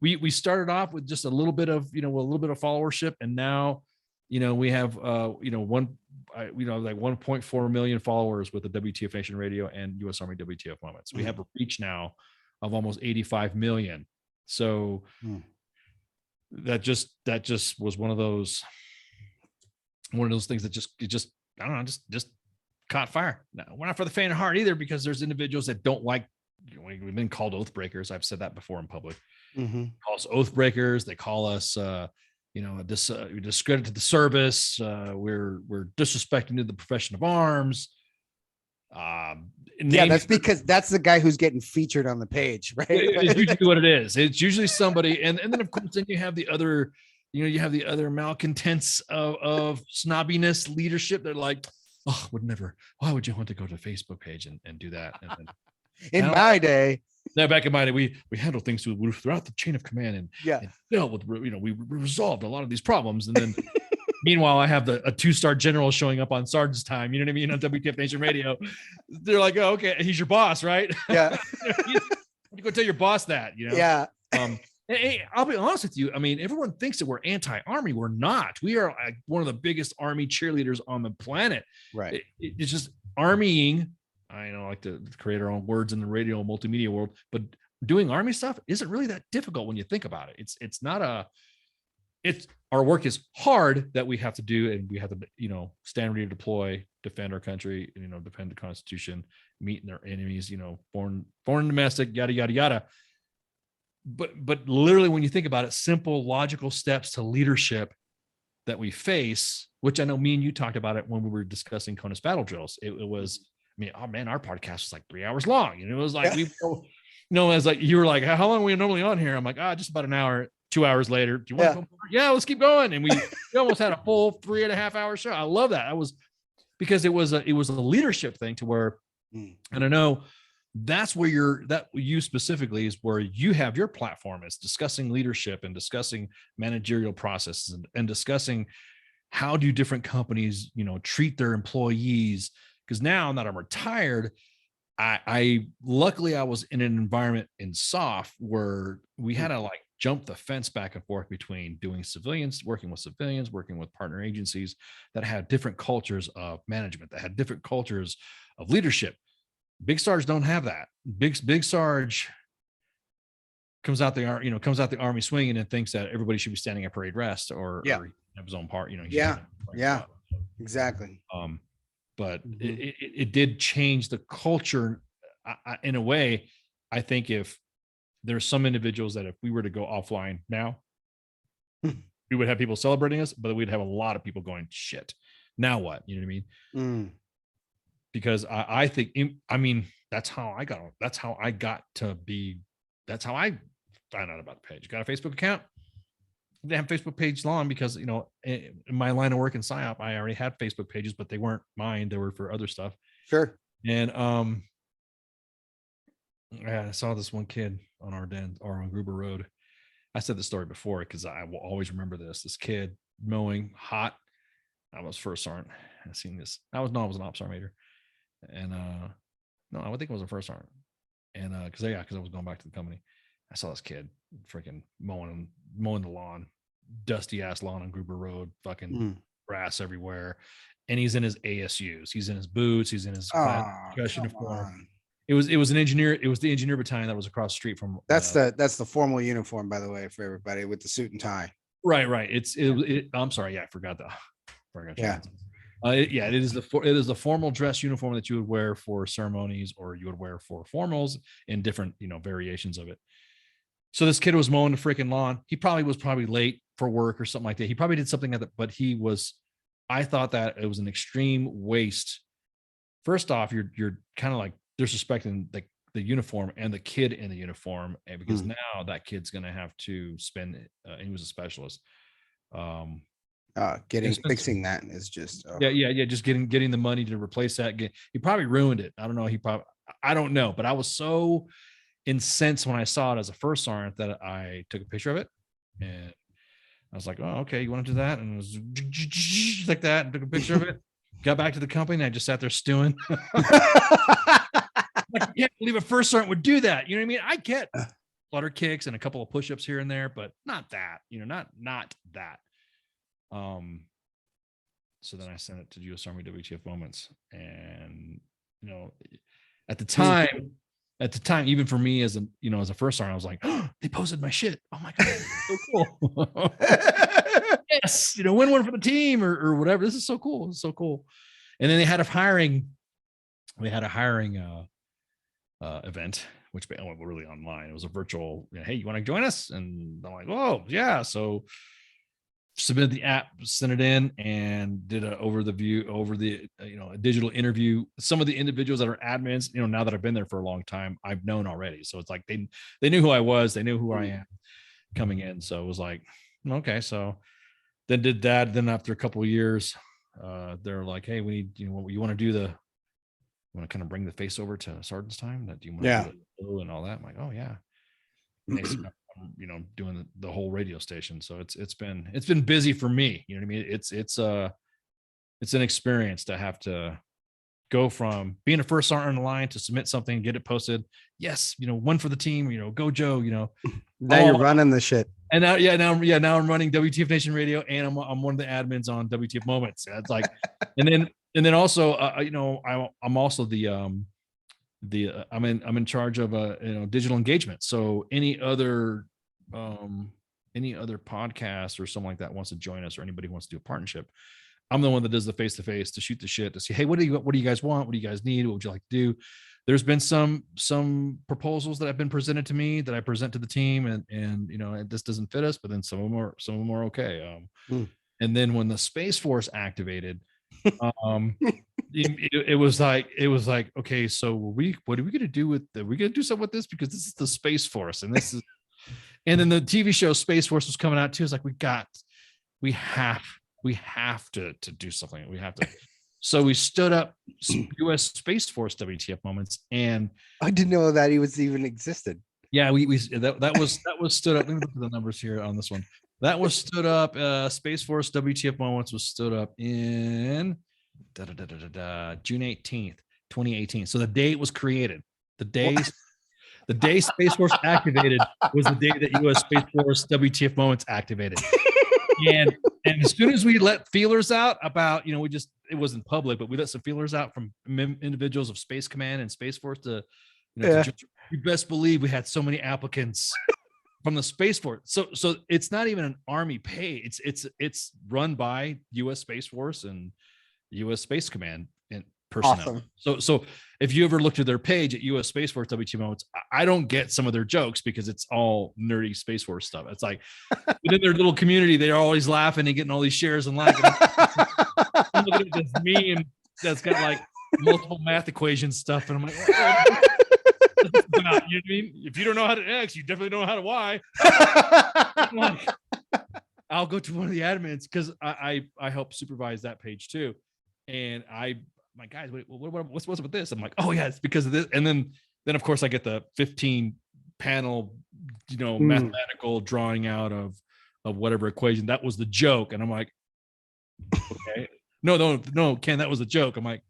We started off with just a little bit of, a little bit of followership. And now, we have, like 1.4 million followers with the WTF Nation Radio and US Army WTF Moments. We have a reach now of almost 85 million. So that just was one of those things that just I don't know, just caught fire. Now, we're not for the faint of heart either, because there's individuals that don't like, we've been called oath breakers. I've said that before in public. Call us oath breakers. They call us, discredit to the service. We're disrespecting to the profession of arms. That's because that's the guy who's getting featured on the page, right? It's usually what it is. It's usually somebody, and then of course, then you have the other, malcontents of snobbiness leadership. They're like, oh, why would you want to go to the Facebook page and do that? And then, in my day, back in my day, we handled things throughout the chain of command, and dealt with, we resolved a lot of these problems. And then meanwhile, I have a 2-star general showing up on Sergeant's time, you know what I mean, on WTF Nation Radio. They're like, oh, okay, he's your boss, right? Yeah. You go tell your boss that, Yeah. Hey, I'll be honest with you. I mean, everyone thinks that we're anti-Army. We're not. We are one of the biggest Army cheerleaders on the planet. Right. It's just Armying. I like to create our own words in the radio and multimedia world, but doing Army stuff isn't really that difficult when you think about it. It's not our work is hard that we have to do, and we have to, stand ready to deploy, defend our country, defend the Constitution, meet their enemies, foreign and domestic, yada, yada, yada. But literally, when you think about it, simple, logical steps to leadership that we face, which I know me and you talked about it when we were discussing CONUS battle drills. It was, oh man, our podcast was like 3 hours long. It was like, it was like, you were like, how long are we normally on here? I'm like, just about an hour. 2 hours later, do you want to go? Yeah, let's keep going. And we almost had a full 3.5 hour show. I love that. Because it was a leadership thing to where, and I know that's where you specifically is where you have your platform, is discussing leadership and discussing managerial processes and discussing how do different companies, treat their employees. Because now that I'm retired, I luckily I was in an environment in SOF where we had to jump the fence back and forth between working with partner agencies that had different cultures of management, that had different cultures of leadership. Big Sarge don't have that. Big Sarge comes out the Army swinging and thinks that everybody should be standing at parade rest or have his own part. Exactly. But it did change the culture in a way. I think if there's some individuals that if we were to go offline now, we would have people celebrating us, but we'd have a lot of people going, shit, now what? You know what I mean? Because I think, that's how I found out about the page. Got a Facebook account. They have a Facebook page long because, in my line of work in PSYOP, I already had Facebook pages, but they weren't mine. They were for other stuff. Sure. And, I saw this one kid on on Gruber Road. I said the story before because I will always remember this kid mowing hot. I was first sergeant. I seen this. I was an ops sergeant major. And, no, I would think it was a first sergeant. And, cause I was going back to the company. I saw this kid freaking mowing the lawn, dusty ass lawn on Gruber Road, fucking grass everywhere. And he's in his ASUs. He's in his boots. He's in his uniform. It was an engineer. It was the engineer battalion that was across the street from. That's the formal uniform, by the way, for everybody, with the suit and tie. Right. I'm sorry. Yeah, I forgot that. It is the formal dress uniform that you would wear for ceremonies, or you would wear for formals in different, variations of it. So this kid was mowing the freaking lawn. He was probably late for work or something like that. He probably did something but I thought that it was an extreme waste. First off, you're kind of like disrespecting the uniform and the kid in the uniform, and because now that kid's going to have to spend, and he was a specialist. Fixing that is just just getting the money to replace that. He probably ruined it. I don't know. I don't know, but I was so incensed when I saw it as a first sergeant that I took a picture of it, and I was like, oh, okay, you want to do that? And it was like that, and took a picture of it. Got back to the company, and I just sat there stewing. I can't believe a first sergeant would do that. You know what I mean? I get flutter kicks and a couple of push-ups here and there, but not that. Not that. So then I sent it to US Army WTF Moments, and at the time, even for me as a first sergeant, I was like, oh, they posted my shit. Oh my god, so cool. Yes, win one for the team or whatever. This is so cool. It's so cool. And then they had a hiring event, which went really online. It was a virtual, hey, you want to join us? And I'm like, oh yeah. So submitted the app, sent it in, and did a a digital interview. Some of the individuals that are admins, now that I've been there for a long time, I've known already. So it's like they knew who I was, they knew who I am coming in. So it was like, okay. So then did that. Then after a couple of years, they're like, hey, we need, you want to do you want to kind of bring the face over to sergeant's time? That do you want to do the and all that? I'm like, oh yeah. Doing the whole radio station. So it's been busy for me. You know what I mean? It's an experience to have to go from being a first sergeant on the line to submit something, get it posted. Yes. One for the team, go Joe, now you're running the shit. And now I'm running WTF Nation Radio, and I'm one of the admins on WTF Moments. It's like, and then also, I'm also I'm in charge of digital engagement. So any other podcast or something like that wants to join us, or anybody wants to do a partnership, I'm the one that does the face-to-face, to shoot the shit, to see, hey, what do you guys want? What do you guys need? What would you like to do? There's been some proposals that have been presented to me that I present to the team, and this doesn't fit us, but then some of them are okay. And then when the Space Force activated, it was like, okay, so what are we going to do are we going to do something with this? Because this is the Space Force, and this is, and then the TV show Space Force was coming out too. It's like, we have to do something. We have to. So we stood up US Space Force WTF Moments, and I didn't know that he was even existed. Yeah, that was stood up. Let me look at the numbers here on this one. That was stood up. Space Force WTF Moments was stood up in June 18th, 2018. So the day it was created, the day Space Force activated was the day that US Space Force WTF Moments activated. And as soon as we let feelers out about, it wasn't public, but we let some feelers out from individuals of Space Command and Space Force to you best believe we had so many applicants from the Space Force. So it's not even an Army pay. It's run by US Space Force and US Space Command and personnel. Awesome. So if you ever look to their page at US Space Force WTF Moments, I don't get some of their jokes because it's all nerdy Space Force stuff. It's like within their little community, they're always laughing and getting all these shares and liking. I'm looking at this meme that's got like multiple math equation stuff, and I'm like, oh, you know what I mean? If you don't know how to X, you definitely don't know how to Y. Like, I'll go to one of the admins because I help supervise that page too, and my guys, what's up with this? I'm like, oh yeah, it's because of this. And then of course I get the 15 panel, mathematical drawing out of whatever equation. That was the joke. And I'm like, okay, no, Ken, that was a joke. I'm like,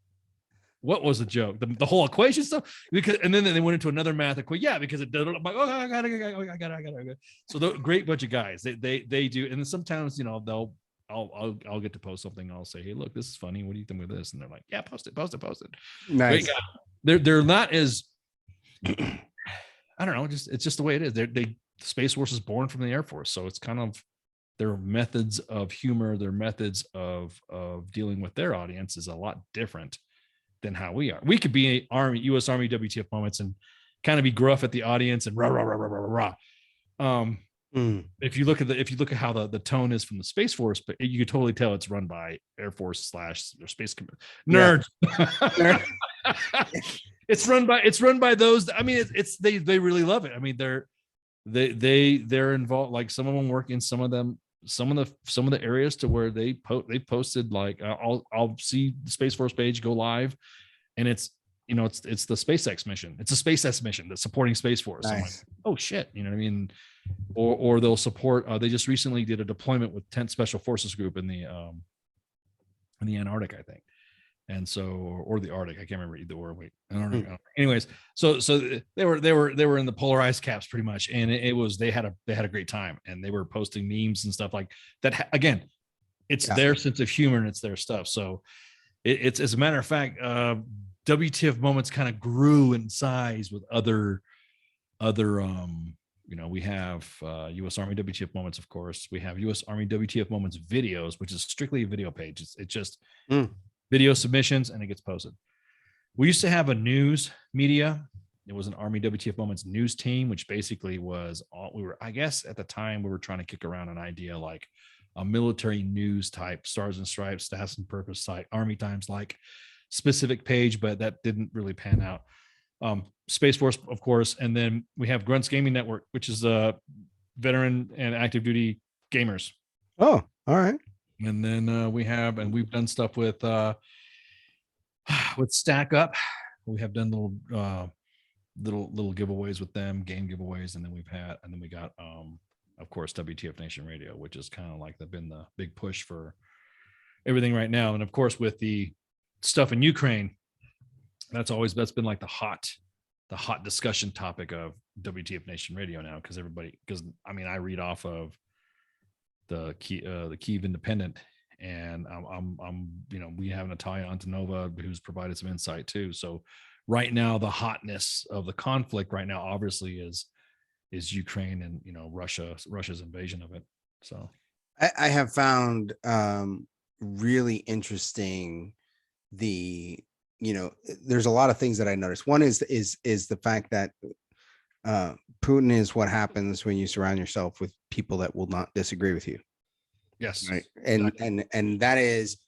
what was the joke? The whole equation stuff? Because, and then they went into another math equation. Yeah, because it did. I'm like, oh, I got it. So the great bunch of guys, they do. And then sometimes, I'll get to post something. I'll say, hey, look, this is funny. What do you think of this? And they're like, yeah, post it. Nice. They're not as, I don't know, it's just the way it is. The Space Force is born from the Air Force. So it's kind of their methods of humor, their methods of dealing with their audience is a lot different than how we are. We could be US Army WTF Moments and kind of be gruff at the audience and rah. If you look at how the tone is from the Space Force, but you could totally tell it's run by Air Force / or Space nerds. Yeah. It's run by those. I mean, they really love it. I mean, they're involved. Like some of them work in some of the areas to where they posted, like I'll see the Space Force page go live, and it's the SpaceX mission. It's a SpaceX mission that's supporting Space Force. Nice. I'm like, oh shit, you know what I mean? Or they'll support. They just recently did a deployment with 10th Special Forces Group in the Antarctic, I think, and so or the Arctic. I can't remember either or. Wait, I don't know. Anyways, so they were in the polarized caps pretty much, and it was they had a great time, and they were posting memes and stuff like that. Again, it's their sense of humor and it's their stuff. So it's as a matter of fact, WTF Moments kind of grew in size with other. We have US Army WTF Moments, of course. We have US Army WTF Moments videos, which is strictly a video page. It's just video submissions, and it gets posted. We used to have a news media. It was an Army WTF Moments news team, which basically was I guess at the time we were trying to kick around an idea like a military news type, Stars and Stripes, Staffs and Purpose site, Army Times like specific page, but that didn't really pan out. Space Force, of course, and then we have Grunts Gaming Network, which is veteran and active duty gamers. Oh, all right. And then we've done stuff with Stack Up. We have done little giveaways with them, game giveaways, and then we got of course WTF Nation Radio, which is kind of like been the big push for everything right now. And of course with the stuff in Ukraine, that's been like the hot discussion topic of WTF Nation Radio now, because I mean, I read off of the Kyiv Independent, and we have Natalia Antonova who's provided some insight too. So right now the hotness of the conflict right now obviously is Ukraine and Russia's invasion of it. So I have found really interesting there's a lot of things that I noticed. One is the fact that Putin is what happens when you surround yourself with people that will not disagree with you. Yes. Right. And that is,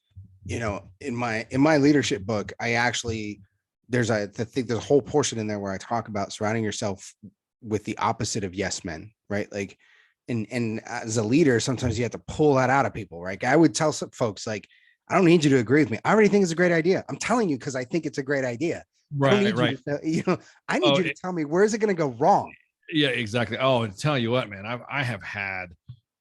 in my leadership book, I actually there's a whole portion in there where I talk about surrounding yourself with the opposite of yes men, right? Like, and as a leader, sometimes you have to pull that out of people, right? I would tell some folks, like, I don't need you to agree with me. I already think it's a great idea. I'm telling you because I think it's a great idea. Right. I need you to tell me, where is it going to go wrong? Yeah, exactly. Oh, and tell you what, man, I have had just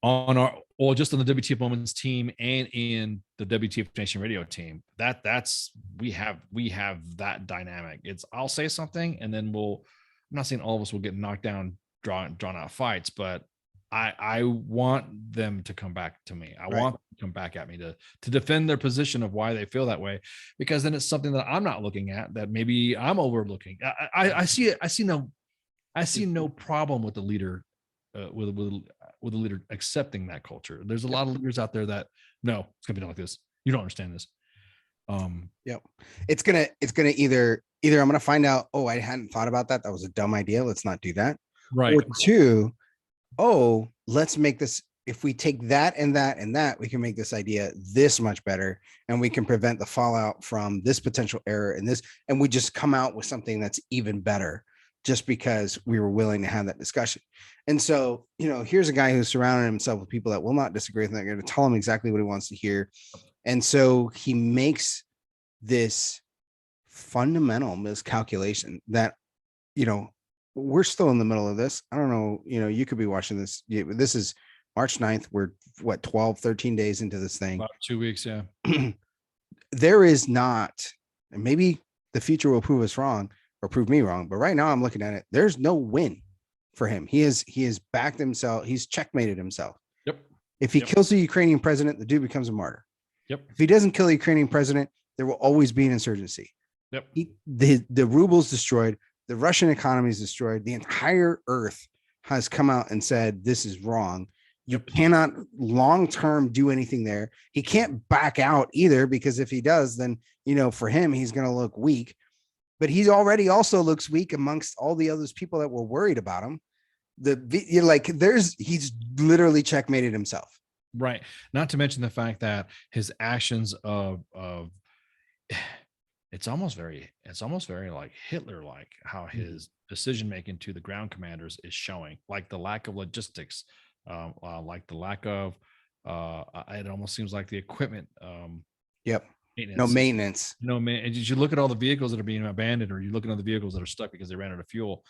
on the WTF Moments team and in the WTF Nation Radio team, we have that dynamic. I'll say something and then I'm not saying all of us will get knocked down, drawn out fights, but I want them to come back to me. I want them to come back at me to defend their position of why they feel that way, because then it's something that I'm not looking at that maybe I'm overlooking. I see no problem with the leader, with the leader accepting that culture. There's a lot of leaders out there that no, it's gonna be done like this. You don't understand this. It's gonna either I'm gonna find out, oh, I hadn't thought about that. That was a dumb idea. Let's not do that. Right. Or two, oh, let's make this, if we take that and that and that, we can make this idea this much better, and we can prevent the fallout from this potential error and this, and we just come out with something that's even better just because we were willing to have that discussion. And so, here's a guy who's surrounded himself with people that will not disagree with him. They're going to tell him exactly what he wants to hear. And so he makes this fundamental miscalculation that, we're still in the middle of this. I don't know, you could be watching this. This is March 9th. We're 13 days into this thing. About 2 weeks. Yeah. There is not, and maybe the future will prove us wrong or prove me wrong, but right now I'm looking at it. There's no win for him. He has backed himself. He's checkmated himself. Yep. If he kills the Ukrainian president, the dude becomes a martyr. Yep. If he doesn't kill the Ukrainian president, there will always be an insurgency. Yep. The ruble's destroyed. The Russian economy is destroyed. The entire earth has come out and said, this is wrong. You cannot long-term do anything there. He can't back out either, because if he does, then, for him, he's going to look weak. but he already also looks weak amongst all the others people that were worried about him. You're like, he's literally checkmated himself. Right. Not to mention the fact that his actions of it's almost very like Hitler like how his decision making to the ground commanders is showing, like the lack of logistics, like the lack of it almost seems like the equipment Yep. maintenance. No maintenance. No man. And you look at all the vehicles that are being abandoned, or you look at all the vehicles that are stuck because they ran out of fuel.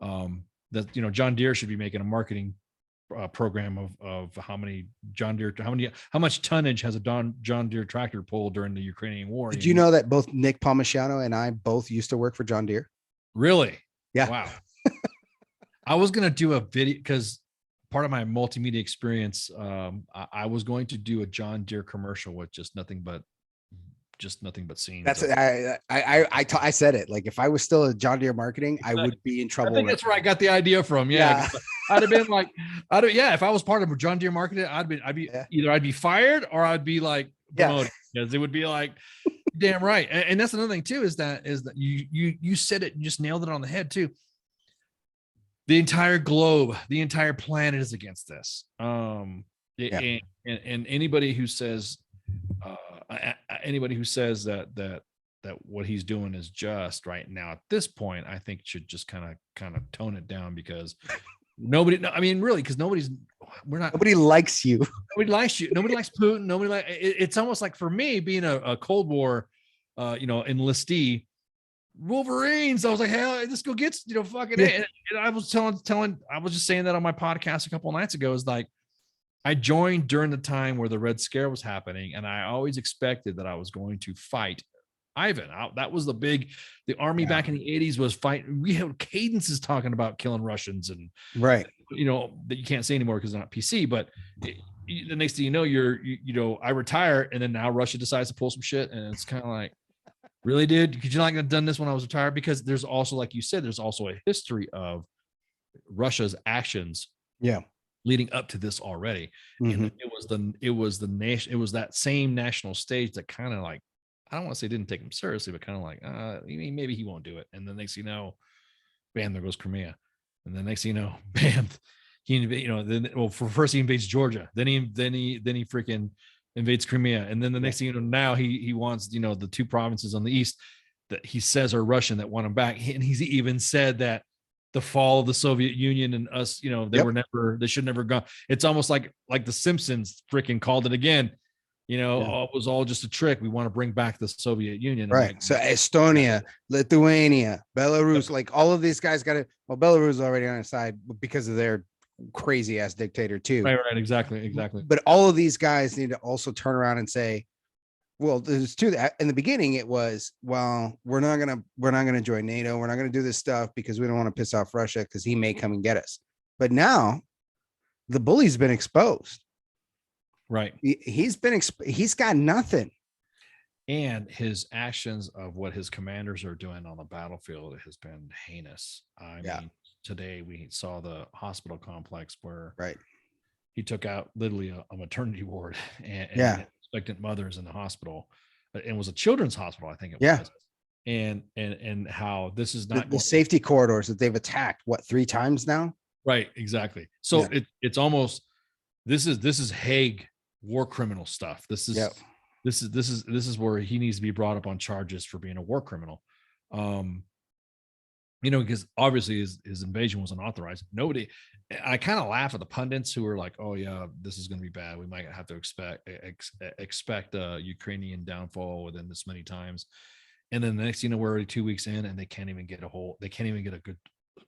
That John Deere should be making a marketing program of how many John Deere, how much tonnage has a John Deere tractor pulled during the Ukrainian war. Did you know that both Nick Palmisciano and I both used to work for John Deere? Really? Yeah. Wow. I was going to do a video because part of my multimedia experience, I was going to do a John Deere commercial with just nothing but scenes. That's I said it. Like, if I was still a John Deere marketing, I would be in trouble. I think that's where I got the idea from. Yeah. I'd have been like, if I was part of John Deere marketing, either I'd be fired or I'd be like promoted, because it would be like, damn right. And that's another thing too, is that you said it, you just nailed it on the head too. The entire globe, the entire planet is against this. And anybody who says that what he's doing is just right now at this point, I think should just kind of tone it down, because nobody likes you. Nobody likes you. Nobody likes Putin. It's almost like, for me, being a Cold War, enlistee, Wolverines. I was like, hell, this go gets, fucking. And I was I was just saying that on my podcast a couple of nights ago, is like, I joined during the time where the Red Scare was happening, and I always expected that I was going to fight Ivan. That was the army back in the 80s was fighting. We had cadences talking about killing Russians, and right, that you can't say anymore because it's not PC. But the next thing you know, I retire, and then now Russia decides to pull some shit, and it's kind of like, really, dude? Could you not have done this when I was retired? Because there's also, like you said, there's also a history of Russia's actions. Yeah. Leading up to this already. And it was that same national stage that kind of like, I don't want to say didn't take him seriously, but kind of like, maybe he won't do it. And the next thing you know, bam, there goes Crimea. And the next thing you know, bam, first he invades Georgia, then he freaking invades Crimea. And then the next thing you know, now he wants, the two provinces on the east that he says are Russian that want him back. And he's even said that the fall of the Soviet Union and us, they should never go. It's almost like the Simpsons freaking called it again. It was all just a trick. We want to bring back the Soviet Union. Right. So Estonia, Lithuania, Belarus, like all of these guys got it. Well, Belarus is already on our side because of their crazy ass dictator too. Right. Exactly. But all of these guys need to also turn around and say, well, there's two. In the beginning, it was, well, we're not gonna join NATO. We're not gonna do this stuff because we don't want to piss off Russia because he may come and get us. But now, the bully's been exposed. Right. He's got nothing. And his actions of what his commanders are doing on the battlefield has been heinous. I mean, today we saw the hospital complex where he took out literally a maternity ward and expectant mothers in the hospital. It was a children's hospital, I think it was. And how this is not the safety corridors that they've attacked 3 times now. Right. Exactly. So it's almost, this is Hague war criminal stuff. This is where he needs to be brought up on charges for being a war criminal. Because obviously his invasion was unauthorized. I kind of laugh at the pundits who are like, oh yeah, this is going to be bad. We might have to expect a Ukrainian downfall within this many times. And then the next, we're already 2 weeks in and they can't even get a hold. They can't even get a good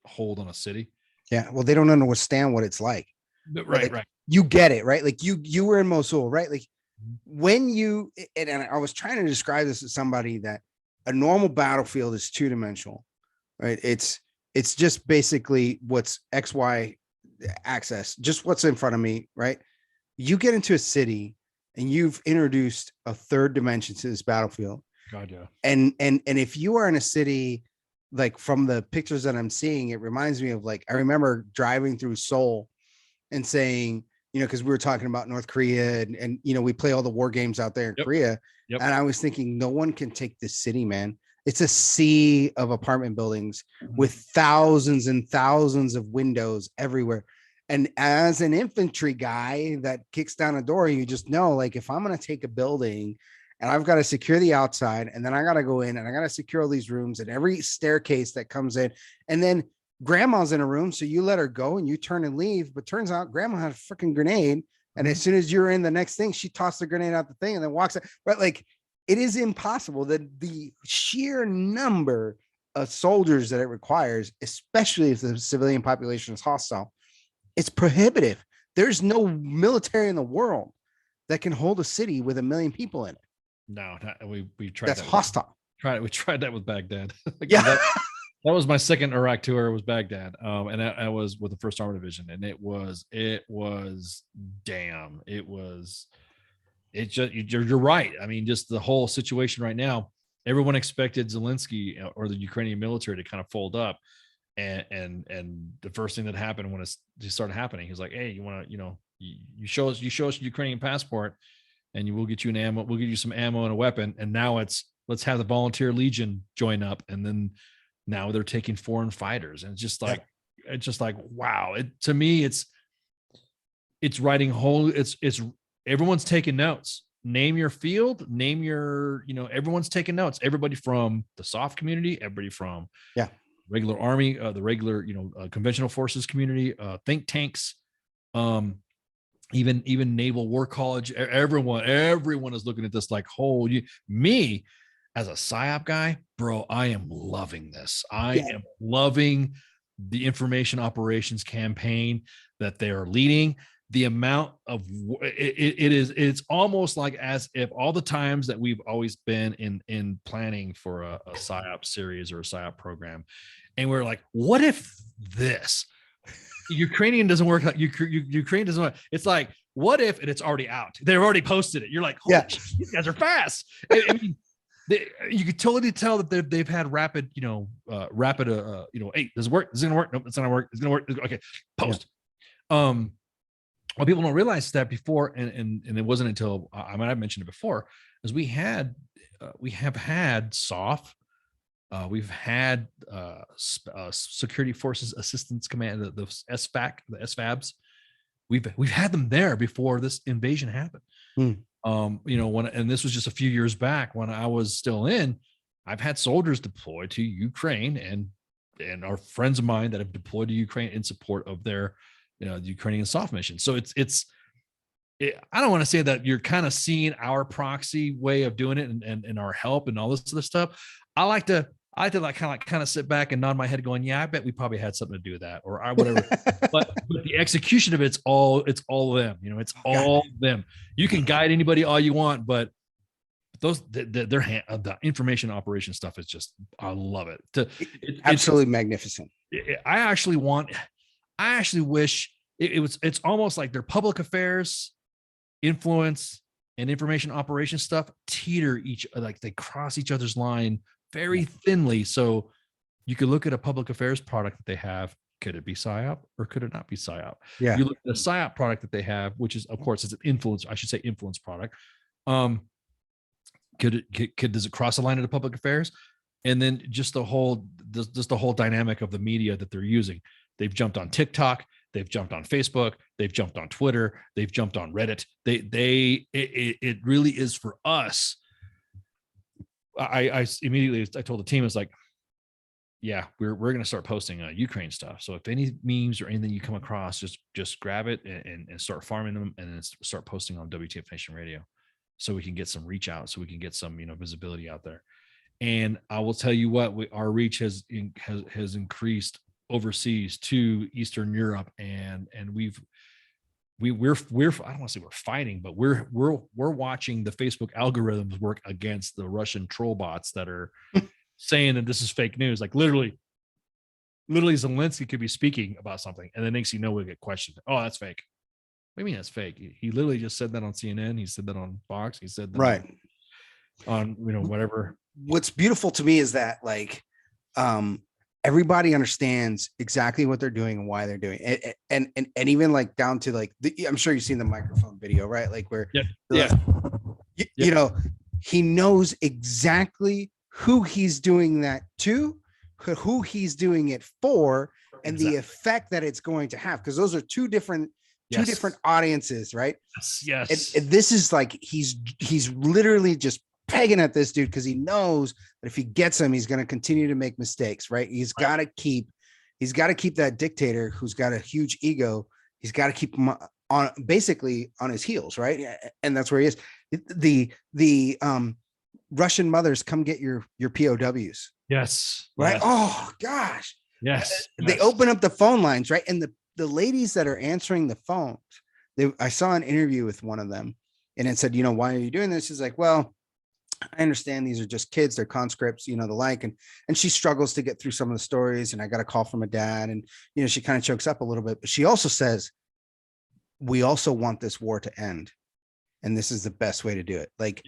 hold on a city. Yeah. Well, they don't understand what it's like. Right. You get it, right? Like you were in Mosul, right? Like when you, and I was trying to describe this to somebody that a normal battlefield is 2-dimensional. Right. It's just basically what's XY access, just what's in front of me. Right. You get into a city and you've introduced a 3rd dimension to this battlefield. God, yeah. And if you are in a city, like from the pictures that I'm seeing, it reminds me of I remember driving through Seoul and saying, because we were talking about North Korea and we play all the war games out there in Korea. Yep. And I was thinking, no one can take this city, man. It's a sea of apartment buildings with thousands and thousands of windows everywhere. And as an infantry guy that kicks down a door, you just know, like, if I'm going to take a building and I've got to secure the outside, and then I got to go in and I got to secure all these rooms and every staircase that comes in, and then grandma's in a room, so you let her go and you turn and leave, but turns out grandma had a freaking grenade, and as soon as you're in the next thing, she tossed the grenade out the thing and then walks out. But like, it is impossible, that the sheer number of soldiers that it requires, especially if the civilian population is hostile, it's prohibitive. There's no military in the world that can hold a city with 1 million people in it. No, we tried. That's hostile. We tried that with Baghdad. Yeah. That was my second Iraq tour, was Baghdad. And I was with the 1st Armored Division, and it was you're right. I mean, just the whole situation right now, everyone expected Zelensky or the Ukrainian military to kind of fold up. And the first thing that happened when it started happening, he's like, hey, you want to, you show us your Ukrainian passport, and we'll get you we'll give you some ammo and a weapon. And now let's have the Volunteer Legion join up. And then now they're taking foreign fighters. And it's just like, wow. To me, it's writing it's everyone's taking notes. Name your field, name your, everyone's taking notes. Everybody from the soft community, everybody from regular army, the regular, conventional forces community, think tanks, even naval war college. Everyone is looking at this like, me as a PSYOP guy, bro, I am loving this. I am loving the information operations campaign that they are leading. The amount of it's almost like as if all the times that we've always been in planning for a PSYOP series or a PSYOP program, and we're like, what if this Ukrainian doesn't work? Ukraine doesn't work. It's like, what if, and it's already out. They've already posted it. You're like, shit, these guys are fast. I mean, you could totally tell that they've had rapid, hey, does it work? Is it gonna work? Nope, it's not gonna work. It's gonna work. Okay, post. Well, people don't realize that before, and it wasn't until I mentioned it before, is we have had SOF, we've had Security Forces Assistance Command, the SFAC, the SFABs. We've had them there before this invasion happened. And this was just a few years back when I was still in. I've had soldiers deployed to Ukraine, and are friends of mine that have deployed to Ukraine in support of their the Ukrainian soft mission. So I don't want to say that you're kind of seeing our proxy way of doing it and our help and all this other stuff. I like to kind of sit back and nod my head going, yeah, I bet we probably had something to do with that or whatever. but the execution of it's all them, it's all them. You can guide anybody all you want, but the information operation stuff is just, I love it. It's absolutely magnificent. I actually wish it's almost like their public affairs, influence, and information operation stuff teeter like they cross each other's line very thinly. So you could look at a public affairs product that they have. Could it be PSYOP or could it not be PSYOP? Yeah. You look at a PSYOP product that they have, which is, of course, it's an influence. I should say influence product. Does it cross the line into public affairs? And then just the whole dynamic of the media that they're using. They've jumped on TikTok. They've jumped on Facebook. They've jumped on Twitter. They've jumped on Reddit. It really is for us. I immediately told the team, it's like, yeah, we're going to start posting Ukraine stuff. So if any memes or anything you come across, just grab it and start farming them, and then start posting on WTF Nation Radio, so we can get some reach out, so we can get some visibility out there. And I will tell you what, our reach has increased overseas to Eastern Europe, and we're I don't want to say we're fighting, but we're watching the Facebook algorithms work against the Russian troll bots that are saying that this is fake news. Like literally Zelensky could be speaking about something, and then next you know we get questioned. Oh, that's fake. What do you mean that's fake? He literally just said that on CNN. He said that on Fox. He said that right on whatever. What's beautiful to me is that everybody understands exactly what they're doing and why they're doing it. And even like down to like, I'm sure you've seen the microphone video, right? Like where, he knows exactly who he's doing that to, who he's doing it for, and the effect that it's going to have, because those are two different audiences, right? Yes. And this is like he's literally just pegging at this dude because he knows that if he gets him, he's going to continue to make mistakes, right? He's got to keep that dictator who's got a huge ego. He's got to keep him on basically on his heels, right? And that's where he is. The Russian mothers, come get your POWs. Yes. Right. Yes. Oh gosh. Yes. They open up the phone lines, right? And the ladies that are answering the phones, I saw an interview with one of them, and it said, why are you doing this? She's like, well, I understand these are just kids, they're conscripts, the like, and she struggles to get through some of the stories. And I got a call from a dad, and she kind of chokes up a little bit, but she also says, we also want this war to end, and this is the best way to do it. Like,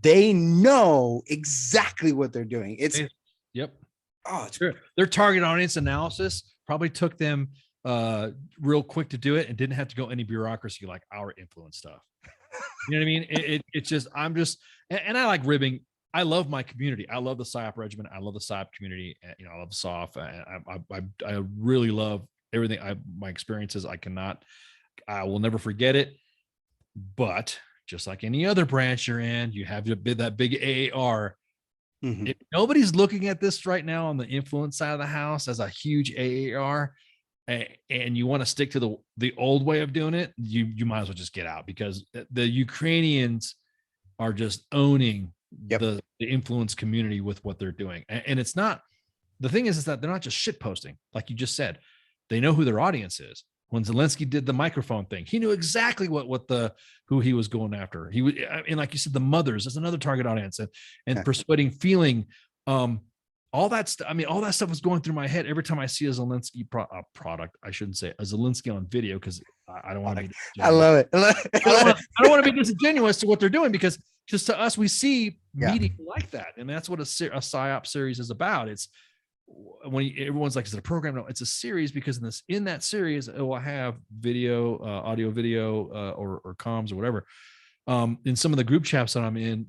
they know exactly what they're doing. Yep. Oh, it's sure. Their target audience analysis probably took them real quick to do it and didn't have to go any bureaucracy like our influence stuff. You know what I mean? It's just, and I like ribbing. I love my community. I love the PSYOP regiment. I love the PSYOP community. I love SOF. I really love everything. My experiences, I will never forget it. But just like any other branch you're in, you have that big AAR. Mm-hmm. If nobody's looking at this right now on the influence side of the house as a huge AAR, and you want to stick to the old way of doing it, you might as well just get out, because the Ukrainians are just owning the influence community with what they're doing. And it's not, the thing is that they're not just shit posting, like you just said. They know who their audience is. When Zelensky did the microphone thing, he knew exactly who he was going after. He would, and like you said, the mothers is another target audience, and persuading, feeling, all that stuff. I mean, all that stuff was going through my head every time I see a Zelensky product. I shouldn't say a Zelensky on video, because I don't want to be. I love it. I don't want to be disingenuous to what they're doing, because just to us, we see media like that, and that's what a PSYOP series is about. It's when everyone's like, is it a program? No, it's a series, because in that series, it will have video, audio, video, or comms or whatever. In some of the group chats that I'm in,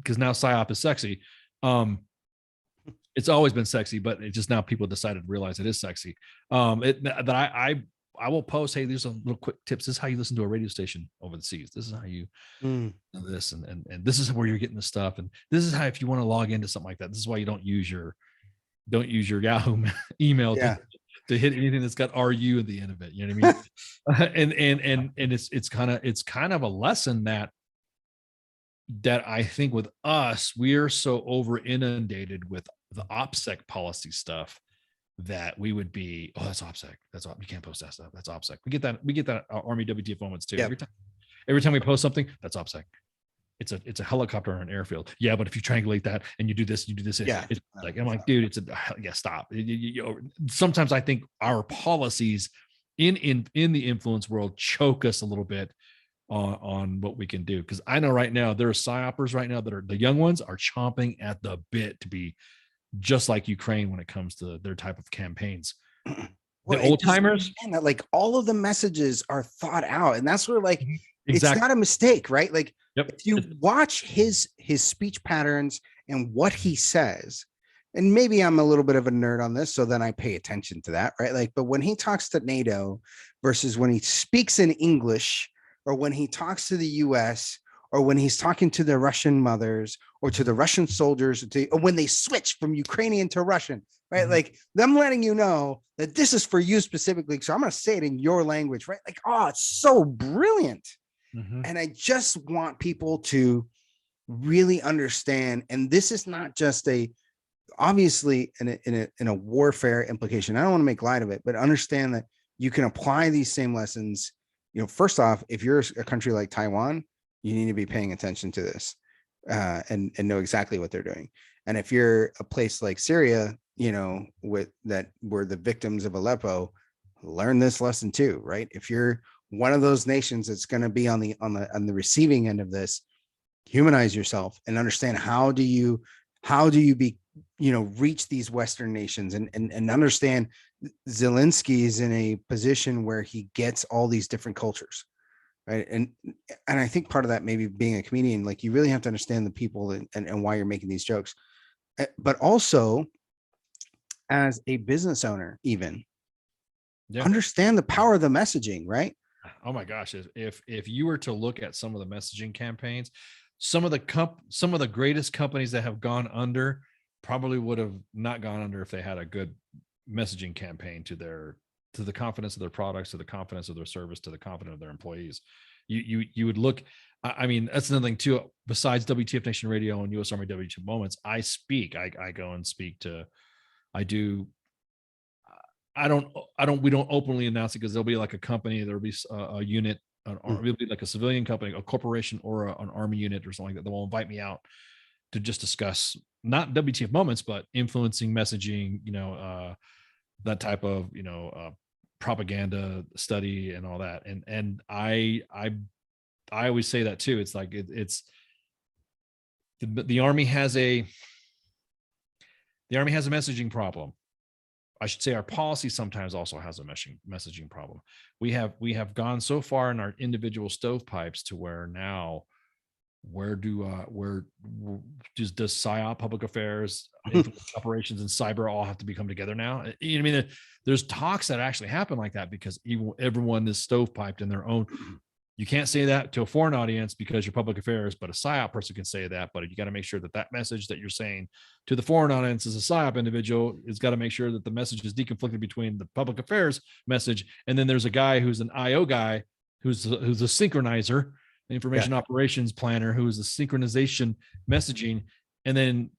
because now PSYOP is sexy. It's always been sexy, but it just now people decided to realize it is sexy. I will post, hey, there's some little quick tips. This is how you listen to a radio station over the seas. This is how you do this, and this is where you're getting the stuff. And this is how, if you want to log into something like that, this is why you don't use your Yahoo email to hit anything that's got RU at the end of it. You know what I mean? and it's kind of a lesson that I think with us, we are so over inundated with the OPSEC policy stuff that we would be, that's OPSEC. You can't post that stuff. That's OPSEC. We get that Army WTF moments too. Yep. Every time we post something, that's OPSEC. It's a helicopter on an airfield. Yeah, but if you triangulate that and you do this, it's like, I'm like, dude, stop. Sometimes I think our policies in the influence world choke us a little bit on what we can do. Because I know right now there are PSYOPers right now that are, the young ones are chomping at the bit to be just like Ukraine when it comes to their type of campaigns. The old timers, that like all of the messages are thought out, and that's where like it's not a mistake, right? Like if you watch his speech patterns and what he says, and maybe I'm a little bit of a nerd on this, so then I pay attention to that, right? Like, but when he talks to NATO versus when he speaks in English, or when he talks to the US, or when he's talking to the Russian mothers or to the Russian soldiers, or when they switch from Ukrainian to Russian, right? Mm-hmm. Like them letting you know that this is for you specifically. So I'm going to say it in your language, right? Like, oh, it's so brilliant. Mm-hmm. And I just want people to really understand. And this is not just obviously in a warfare implication. I don't want to make light of it, but understand that you can apply these same lessons. First off, if you're a country like Taiwan, you need to be paying attention to this and know exactly what they're doing. And if you're a place like Syria, we're the victims of Aleppo, learn this lesson too, right? If you're one of those nations that's going to be on the receiving end of this, humanize yourself and understand how do you reach these Western nations and understand Zelensky is in a position where he gets all these different cultures. Right. And I think part of that, maybe being a comedian, like you really have to understand the people and why you're making these jokes. but also as a business owner, even understand the power of the messaging, right? Oh my gosh. If you were to look at some of the messaging campaigns, some of the greatest companies that have gone under probably would have not gone under if they had a good messaging campaign to the confidence of their products, to the confidence of their service, to the confidence of their employees. You would look. I mean, that's another thing too. Besides WTF Nation Radio and US Army WTF Moments, I go and speak to. I do. We don't openly announce it because there'll be like a company, there'll be a unit, it'll be like a civilian company, a corporation, or an army unit or something like that will invite me out to just discuss not WTF Moments, but influencing messaging, that type of, propaganda study and all that. And I always say that too. It's like, it's the Army has a messaging problem. I should say our policy sometimes also has a messaging problem. We have gone so far in our individual stovepipes to where now, does PSYOP, public affairs, operations, and cyber all have to become together now? You know what I mean? There's talks that actually happen like that because everyone is stovepiped in their own. You can't say that to a foreign audience because you're public affairs, but a PSYOP person can say that. But you got to make sure that that message that you're saying to the foreign audience as a PSYOP individual is got to make sure that the message is deconflicted between the public affairs message. And then there's a guy who's an IO guy who's a synchronizer, information operations planner, who is the synchronization messaging. And then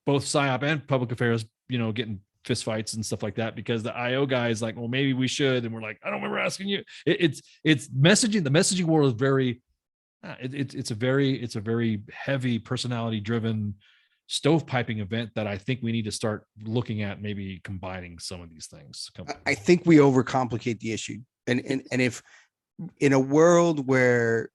both PSYOP and public affairs, getting fist fights and stuff like that because the IO guy is like, well, maybe we should. And we're like, I don't remember asking you. It's messaging. The messaging world is very, it's a very heavy personality driven stovepiping event that I think we need to start looking at, maybe combining some of these things. I think we overcomplicate the issue. And if in a world where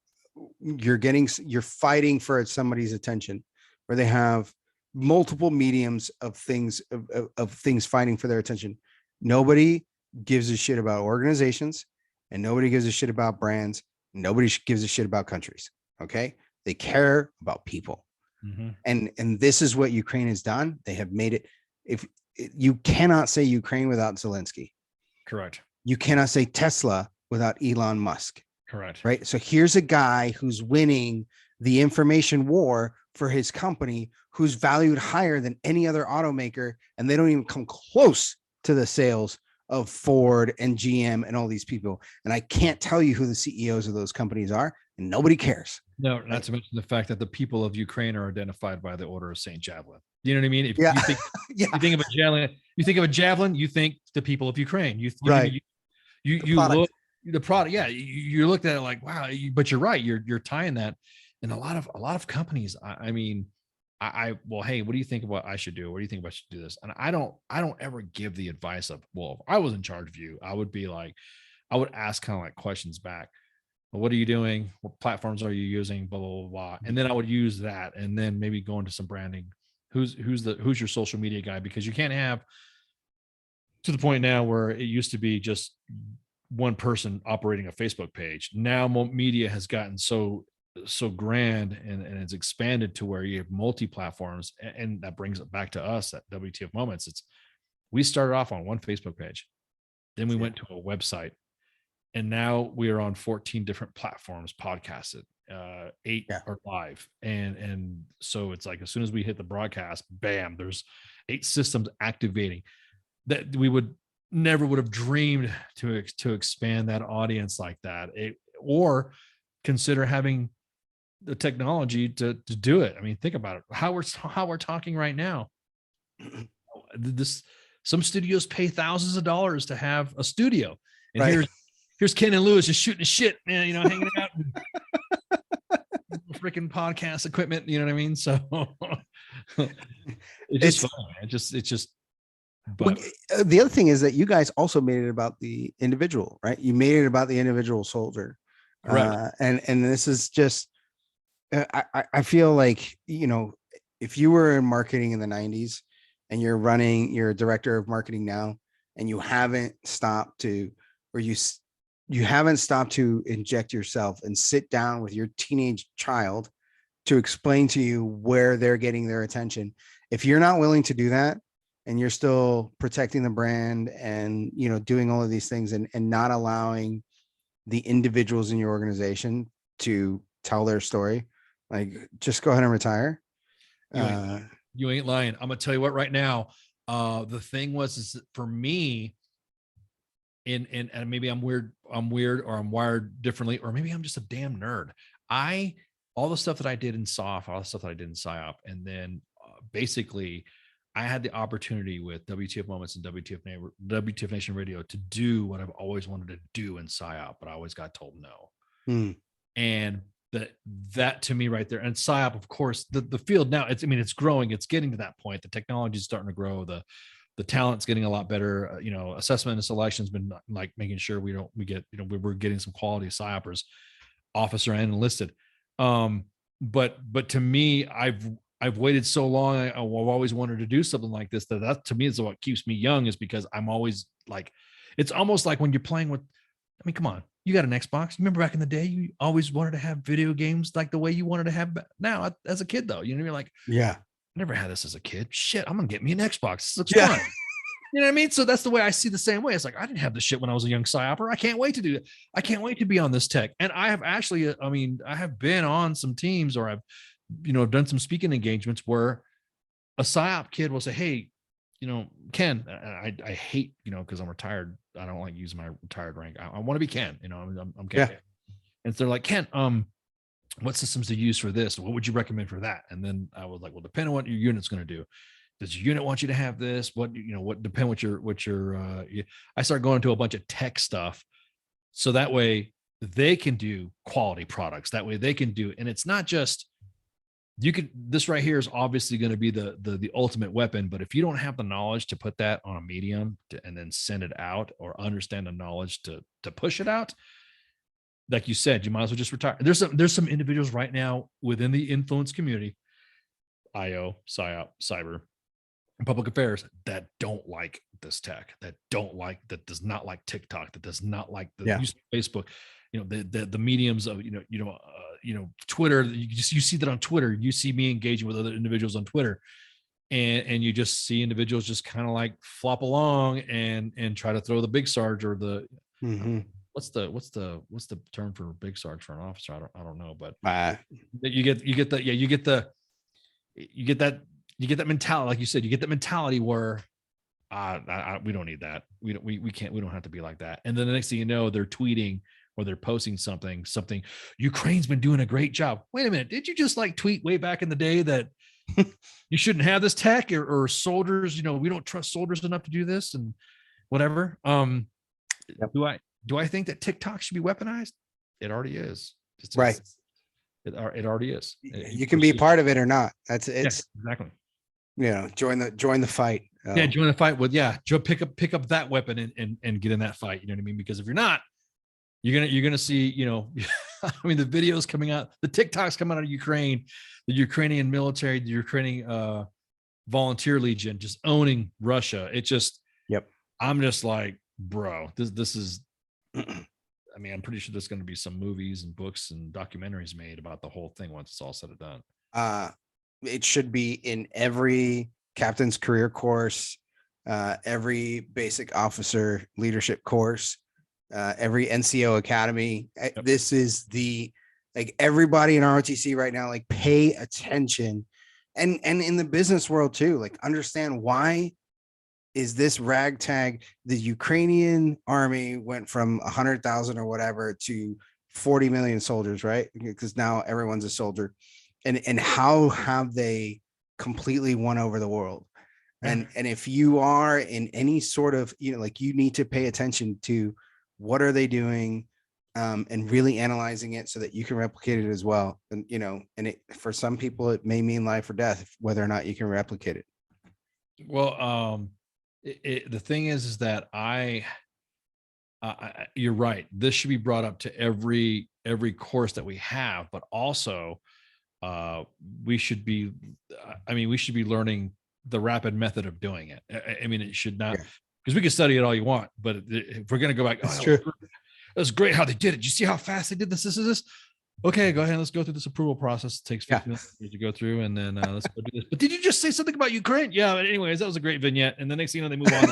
you're fighting for somebody's attention, where they have multiple mediums of things fighting for their attention, nobody gives a shit about organizations, and nobody gives a shit about brands. Nobody gives a shit about countries. Okay, they care about people. And this is what Ukraine has done. They have made it. If you cannot say Ukraine without Zelensky, correct. You cannot say Tesla without Elon Musk. Correct. Right. So here's a guy who's winning the information war for his company, who's valued higher than any other automaker, and they don't even come close to the sales of Ford and GM and all these people. And I can't tell you who the CEOs of those companies are, and nobody cares. No, not to mention the fact that the people of Ukraine are identified by the Order of Saint Javelin. You know what I mean? If you think of a javelin, you think the people of Ukraine. You look the product. Yeah, you looked at it like, wow. But you're right. You're tying that. And a lot of companies, well, hey, what do you think of what I should do? What do you think about I should do this? And I don't ever give the advice of, well, if I was in charge of you, I would be like, I would ask kind of like questions back. Well, what are you doing? What platforms are you using? Blah, blah, blah, blah. And then I would use that and then maybe go into some branding. Who's your social media guy? Because you can't have to the point now where it used to be just one person operating a Facebook page. Now media has gotten so grand and it's expanded to where you have multi-platforms, and that brings it back to us at WTF Moments. We started off on one Facebook page, then we went to a website, and now we are on 14 different platforms podcasted, 8 are live, and so it's like as soon as we hit the broadcast, bam, there's 8 systems activating that we would have dreamed to expand that audience like that, or consider having the technology to do it. I mean, think about it. How we're talking right now. Some studios pay thousands of dollars to have a studio, and here's Ken and Lewis just shooting the shit, man. Hanging out, freaking podcast equipment. You know what I mean? So it's fun. It's just. But the other thing is that you guys also made it about the individual, right? You made it about the individual soldier, right? And this is just. I feel like, if you were in marketing in the 90s and you're a director of marketing now, and you haven't stopped to inject yourself and sit down with your teenage child to explain to you where they're getting their attention. if you're not willing to do that, and you're still protecting the brand and, you know, doing all of these things, and not allowing the individuals in your organization to tell their story, like, just go ahead and retire. You ain't lying. I'm gonna tell you what right now. The thing is for me, and maybe I'm weird, or I'm wired differently, or maybe I'm just a damn nerd. All the stuff that I did in SOF, all the stuff that I did in PSYOP, and then basically I had the opportunity with WTF Moments and WTF Nation Radio to do what I've always wanted to do in PSYOP, but I always got told no. And that to me right there, and PSYOP, of course, the field now, it's growing, it's getting to that point. The technology is starting to grow. The talent's getting a lot better. Assessment and selection has been like making sure we're getting some quality PSYOPers, officer and enlisted. But to me, I've waited so long. I've always wanted to do something like this. That to me is what keeps me young, is because I'm always like, it's almost like when you're playing with, come on, you got an Xbox. Remember back in the day, you always wanted to have video games like the way you wanted to have now as a kid, though. You're like, yeah, I never had this as a kid. Shit, I'm gonna get me an Xbox. This looks fun. You know what I mean? So that's the way I see the same way. It's like, I didn't have this shit when I was a young PSYOPer. I can't wait to do it. I can't wait to be on this tech. And I have actually, I have been on some teams, or I've done some speaking engagements where a PSYOP kid will say, hey, Ken, I hate, because I'm retired. I don't like using my retired rank. I want to be Ken, I'm Ken. Yeah. And so they're like, Ken, what systems to use for this? What would you recommend for that? And then I was like, well, depending on what your unit's going to do. Does your unit want you to have this? Depend what your I start going into a bunch of tech stuff. So that way they can do quality products. That way they can do, and it's not just, this right here is obviously going to be the ultimate weapon, but if you don't have the knowledge to put that on a medium and then send it out, or understand the knowledge to push it out, like you said, you might as well just retire. There's some individuals right now within the influence community, IO, PSYOP, cyber, and public affairs, that don't like this tech, that does not like TikTok, that does not like the use of Facebook, the mediums of, Twitter. You see that on Twitter. You see me engaging with other individuals on Twitter, and you just see individuals just kind of like flop along and try to throw the big sarge, or the what's the term for big sarge for an officer? I don't know, but you get that mentality, like you said, you get that mentality where we don't need that. We don't have to be like that. And then the next thing you know, they're tweeting or they're posting something, Ukraine's been doing a great job. Wait a minute. Did you just like tweet way back in the day that you shouldn't have this tech, or soldiers, we don't trust soldiers enough to do this and whatever. Do I think that TikTok should be weaponized? It already is. Right. It already is. You can be part of it or not. It's exactly. Join the fight. Join the fight with, pick up that weapon and get in that fight. You know what I mean? Because if you're not, you're gonna see, the videos coming out, the TikToks coming out of Ukraine, the Ukrainian military, the Ukrainian volunteer legion just owning Russia. It just, I'm just like, bro, this is, I'm pretty sure there's going to be some movies and books and documentaries made about the whole thing once it's all said and done. It should be in every captain's career course, every basic officer leadership course, every NCO academy. This is everybody in ROTC right now, like, pay attention, and in the business world too, like, understand why is this ragtag. The Ukrainian army went from 100,000 or whatever to 40 million soldiers, right? Because now everyone's a soldier, and how have they completely won over the world? And if you are in any sort of, you need to pay attention to what are they doing, and really analyzing it so that you can replicate it as well. And, for some people, it may mean life or death, whether or not you can replicate it. Well, the thing is that you're right. This should be brought up to every course that we have, but also we should be learning the rapid method of doing it. It should not, because we can study it all you want, but if we're going to go back, that's true. It was great how they did it. You see how fast they did this? okay, go ahead. Let's go through this approval process. It takes 15 minutes to go through, and then let's go do this. But did you just say something about Ukraine? Yeah. But anyways, that was a great vignette. And the next thing you know, they move on.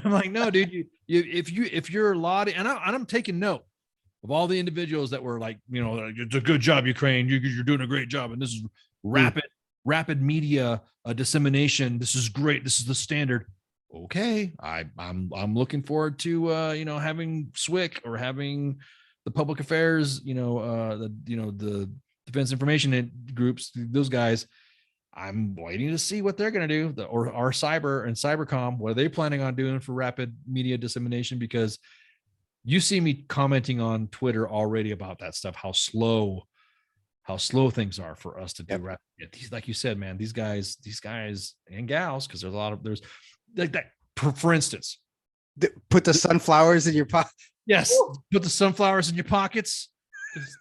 I'm like, no, dude. If you're lauding, and I'm taking note of all the individuals that were like, it's a good job, Ukraine. You're doing a great job, and this is rapid media dissemination. This is great. This is the standard. Okay, I'm looking forward to having SWIC or having the public affairs, the defense information groups, those guys. I'm waiting to see what they're going to do, or our cyber and cybercom. What are they planning on doing for rapid media dissemination? Because you see me commenting on Twitter already about that stuff, how slow things are for us to do rapid. Like you said, man, these guys and gals, because there's like that. For instance, put the sunflowers in your pocket. Yes, put the sunflowers in your pockets.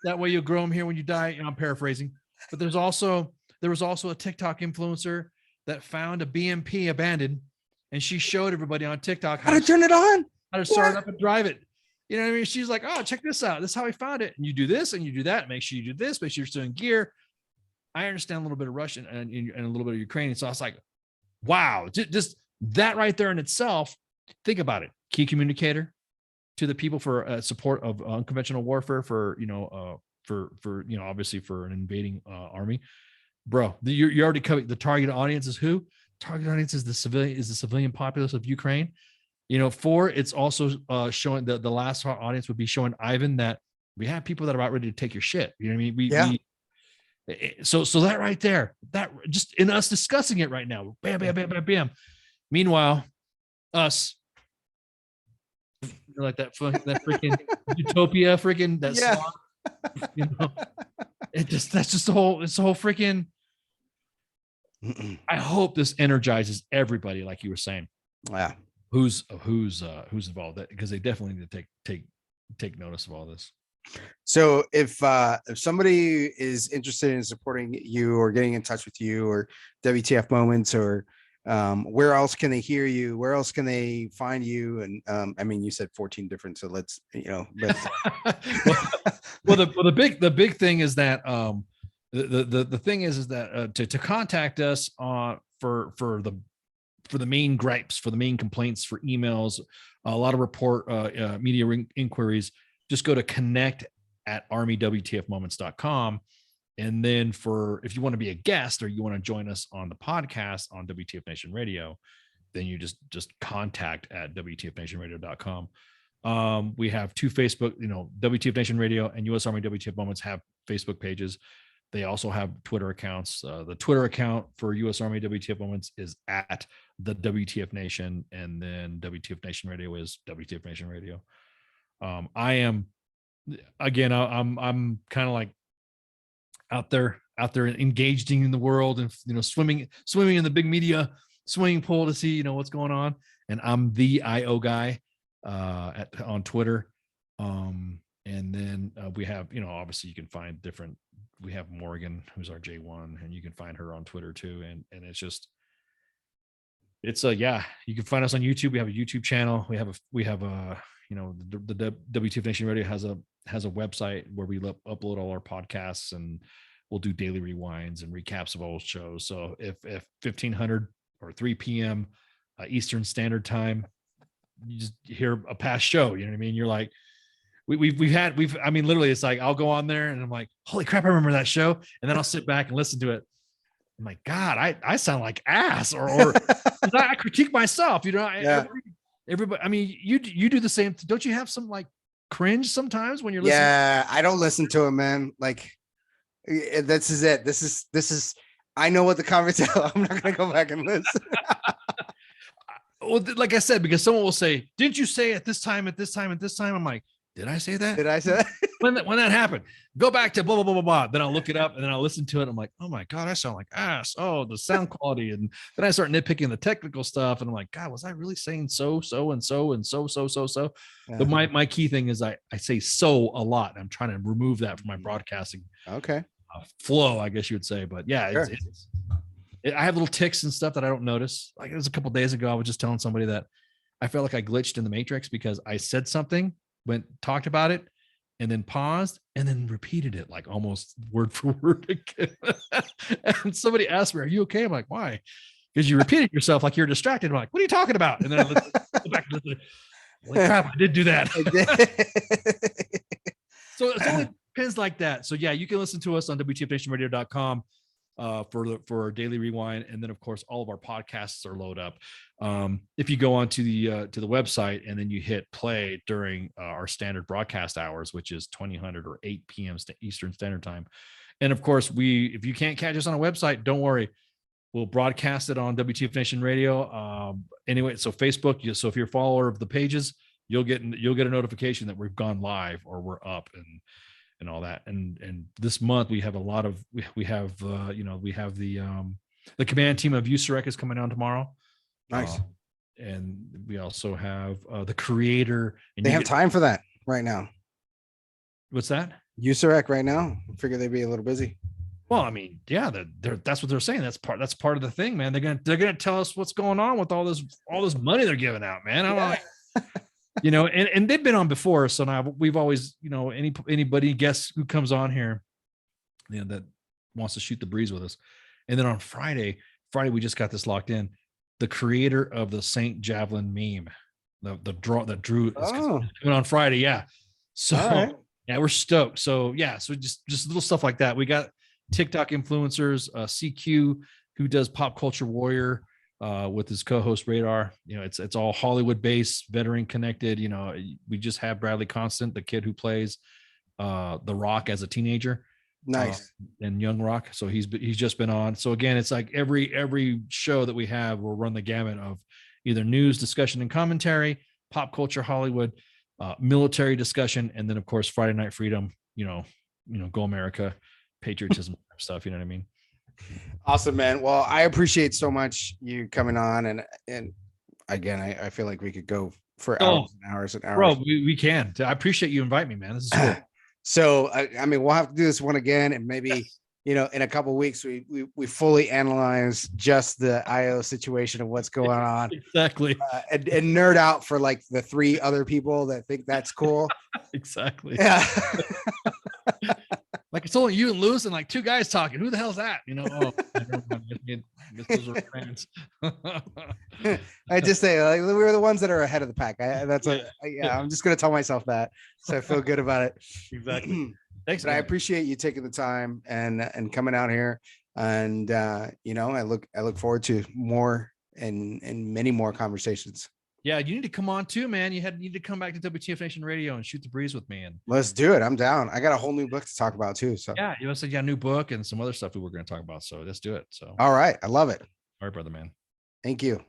That way you'll grow them here when you die. I'm paraphrasing, but there was also a TikTok influencer that found a BMP abandoned, and she showed everybody on TikTok how to turn it on, how to start it up and drive it. You know what I mean? She's like, oh, check this out. This is how I found it. And you do this and you do that. Make sure you do this. Make sure you're still in gear. I understand a little bit of Russian and a little bit of Ukrainian. So I was like, wow, just that right there in itself. Think about it. Key communicator to the people for support of unconventional warfare for obviously for an invading army. Bro, you're already covered. The target audience is who? Target audience is the civilian populace of Ukraine. It's also showing the last audience would be showing Ivan that we have people that are about ready to take your shit. You know what I mean? So that right there, that just in us discussing it right now, bam, bam, bam, bam, bam. Meanwhile, us, like that freaking utopia, freaking that song, that's just the whole freaking. I hope this energizes everybody, like you were saying. Yeah. Who's involved, that because they definitely need to take notice of all this. So if somebody is interested in supporting you or getting in touch with you or WTF Moments, or where else can they hear you? Where else can they find you? And I mean, you said 14 different, so let's, but the big thing is that the thing is that to contact us for the main gripes, for the main complaints, for emails, a lot of report media inquiries, just go to connect@armywtfmoments.com. And then if you want to be a guest or you want to join us on the podcast on WTF Nation Radio, then you just contact at WTFnationradio.com. We have two Facebook, WTF Nation Radio and US Army WTF Moments have Facebook pages. They also have Twitter accounts. The Twitter account for US Army WTF Moments is at the WTF Nation, and then WTF Nation Radio is WTF Nation Radio. I'm kind of like out there engaged in the world and swimming in the big media swimming pool to see what's going on. And I'm the IO guy on Twitter. And then we have obviously you can find different. We have Morgan, who's our J1, and you can find her on Twitter too. And you can find us on YouTube. We have a YouTube channel. We have the WTF Nation Radio has a website where we upload all our podcasts, and we'll do daily rewinds and recaps of all shows. So if 1500 or 3 p.m. Eastern Standard Time, you just hear a past show, you know what I mean? You're like, literally it's like, I'll go on there and I'm like, holy crap, I remember that show. And then I'll sit back and listen to it. I'm like, God, I sound like ass or I critique myself, everybody. I mean, you do the same. Don't you have some like cringe sometimes when you're listening? Yeah, I don't listen to it, man. Like, this is it. This is, I know what the conversation, I'm not going to go back and listen. Well, like I said, because someone will say, didn't you say at this time, at this time, at this time? I'm like, did I say that? Did I say that? when that happened, go back to blah, blah, blah, blah, blah. Then I'll look it up and then I'll listen to it. I'm like, oh my God, I sound like ass. Oh, the sound quality. And then I start nitpicking the technical stuff. And I'm like, God, was I really saying so, and so, and so? Yeah. But my key thing is I say so a lot. I'm trying to remove that from my broadcasting flow, I guess you would say. But yeah, sure. I have little ticks and stuff that I don't notice. Like it was a couple of days ago, I was just telling somebody that I felt like I glitched in the Matrix because I said something, talked about it, and then paused and then repeated it like almost word for word again. And somebody asked me, "Are you okay?" I'm like, "Why?" Because you repeated yourself like you're distracted. I'm like, "What are you talking about?" And then I go back and listen. Holy crap, I did do that. So it's only pins like that. So yeah, you can listen to us on WTFNationRadio.com for daily rewind, and then of course all of our podcasts are loaded up. If you go onto the website and then you hit play during our standard broadcast hours, which is 2000 or 8 p.m. Eastern Standard Time, and of course if you can't catch us on a website, don't worry. We'll broadcast it on WTF Nation Radio. Anyway, so Facebook. So if you're a follower of the pages, you'll get a notification that we've gone live or we're up and all that. And this month we have a lot of we have the command team of USAREC is coming on tomorrow. Nice. And we also have the creator. And they have time for that right now. What's that? USAREC right now. I figure they'd be a little busy. Well, I mean, yeah, that's what they're saying. That's part of the thing, man. They're gonna tell us what's going on with all this money they're giving out, man. I'm like, and they've been on before, so now we've always, anybody guess who comes on here, that wants to shoot the breeze with us. And then on Friday we just got this locked in. The creator of the Saint Javelin meme, the draw that drew coming on Friday, yeah. So right. Yeah, we're stoked. So yeah, so just little stuff like that. We got TikTok influencers, CQ, who does Pop Culture Warrior with his co-host Radar. It's all Hollywood based, veteran connected. We just have Bradley Constant, the kid who plays The Rock as a teenager. Nice. And Young Rock. So he's just been on. So again, it's like every show that we have will run the gamut of either news, discussion, and commentary, pop culture, Hollywood, military discussion, and then of course Friday Night Freedom. Go America, patriotism stuff. You know what I mean? Awesome, man. Well, I appreciate so much you coming on, and again, I feel like we could go for hours and hours and hours. Bro, we can. I appreciate you inviting me, man. This is cool. So I mean, we'll have to do this one again, and maybe in a couple of weeks we fully analyze just the IO situation and what's going on. Exactly. And nerd out for like the 3 other people that think that's cool. Exactly. Yeah. Like it's only you and Lewis and like 2 guys talking. Who the hell's that? Those are friends. I just say like, we're the ones that are ahead of the pack. I'm just gonna tell myself that, so I feel good about it. Exactly. Thanks. But I appreciate you taking the time and coming out here, and I look forward to more and many more conversations. Yeah, you need to come on too, man. You need to come back to WTF Nation Radio and shoot the breeze with me. And let's do it. I'm down. I got a whole new book to talk about too. So yeah, you also got a new book and some other stuff we were going to talk about. So let's do it. So all right, I love it. All right, brother, man. Thank you.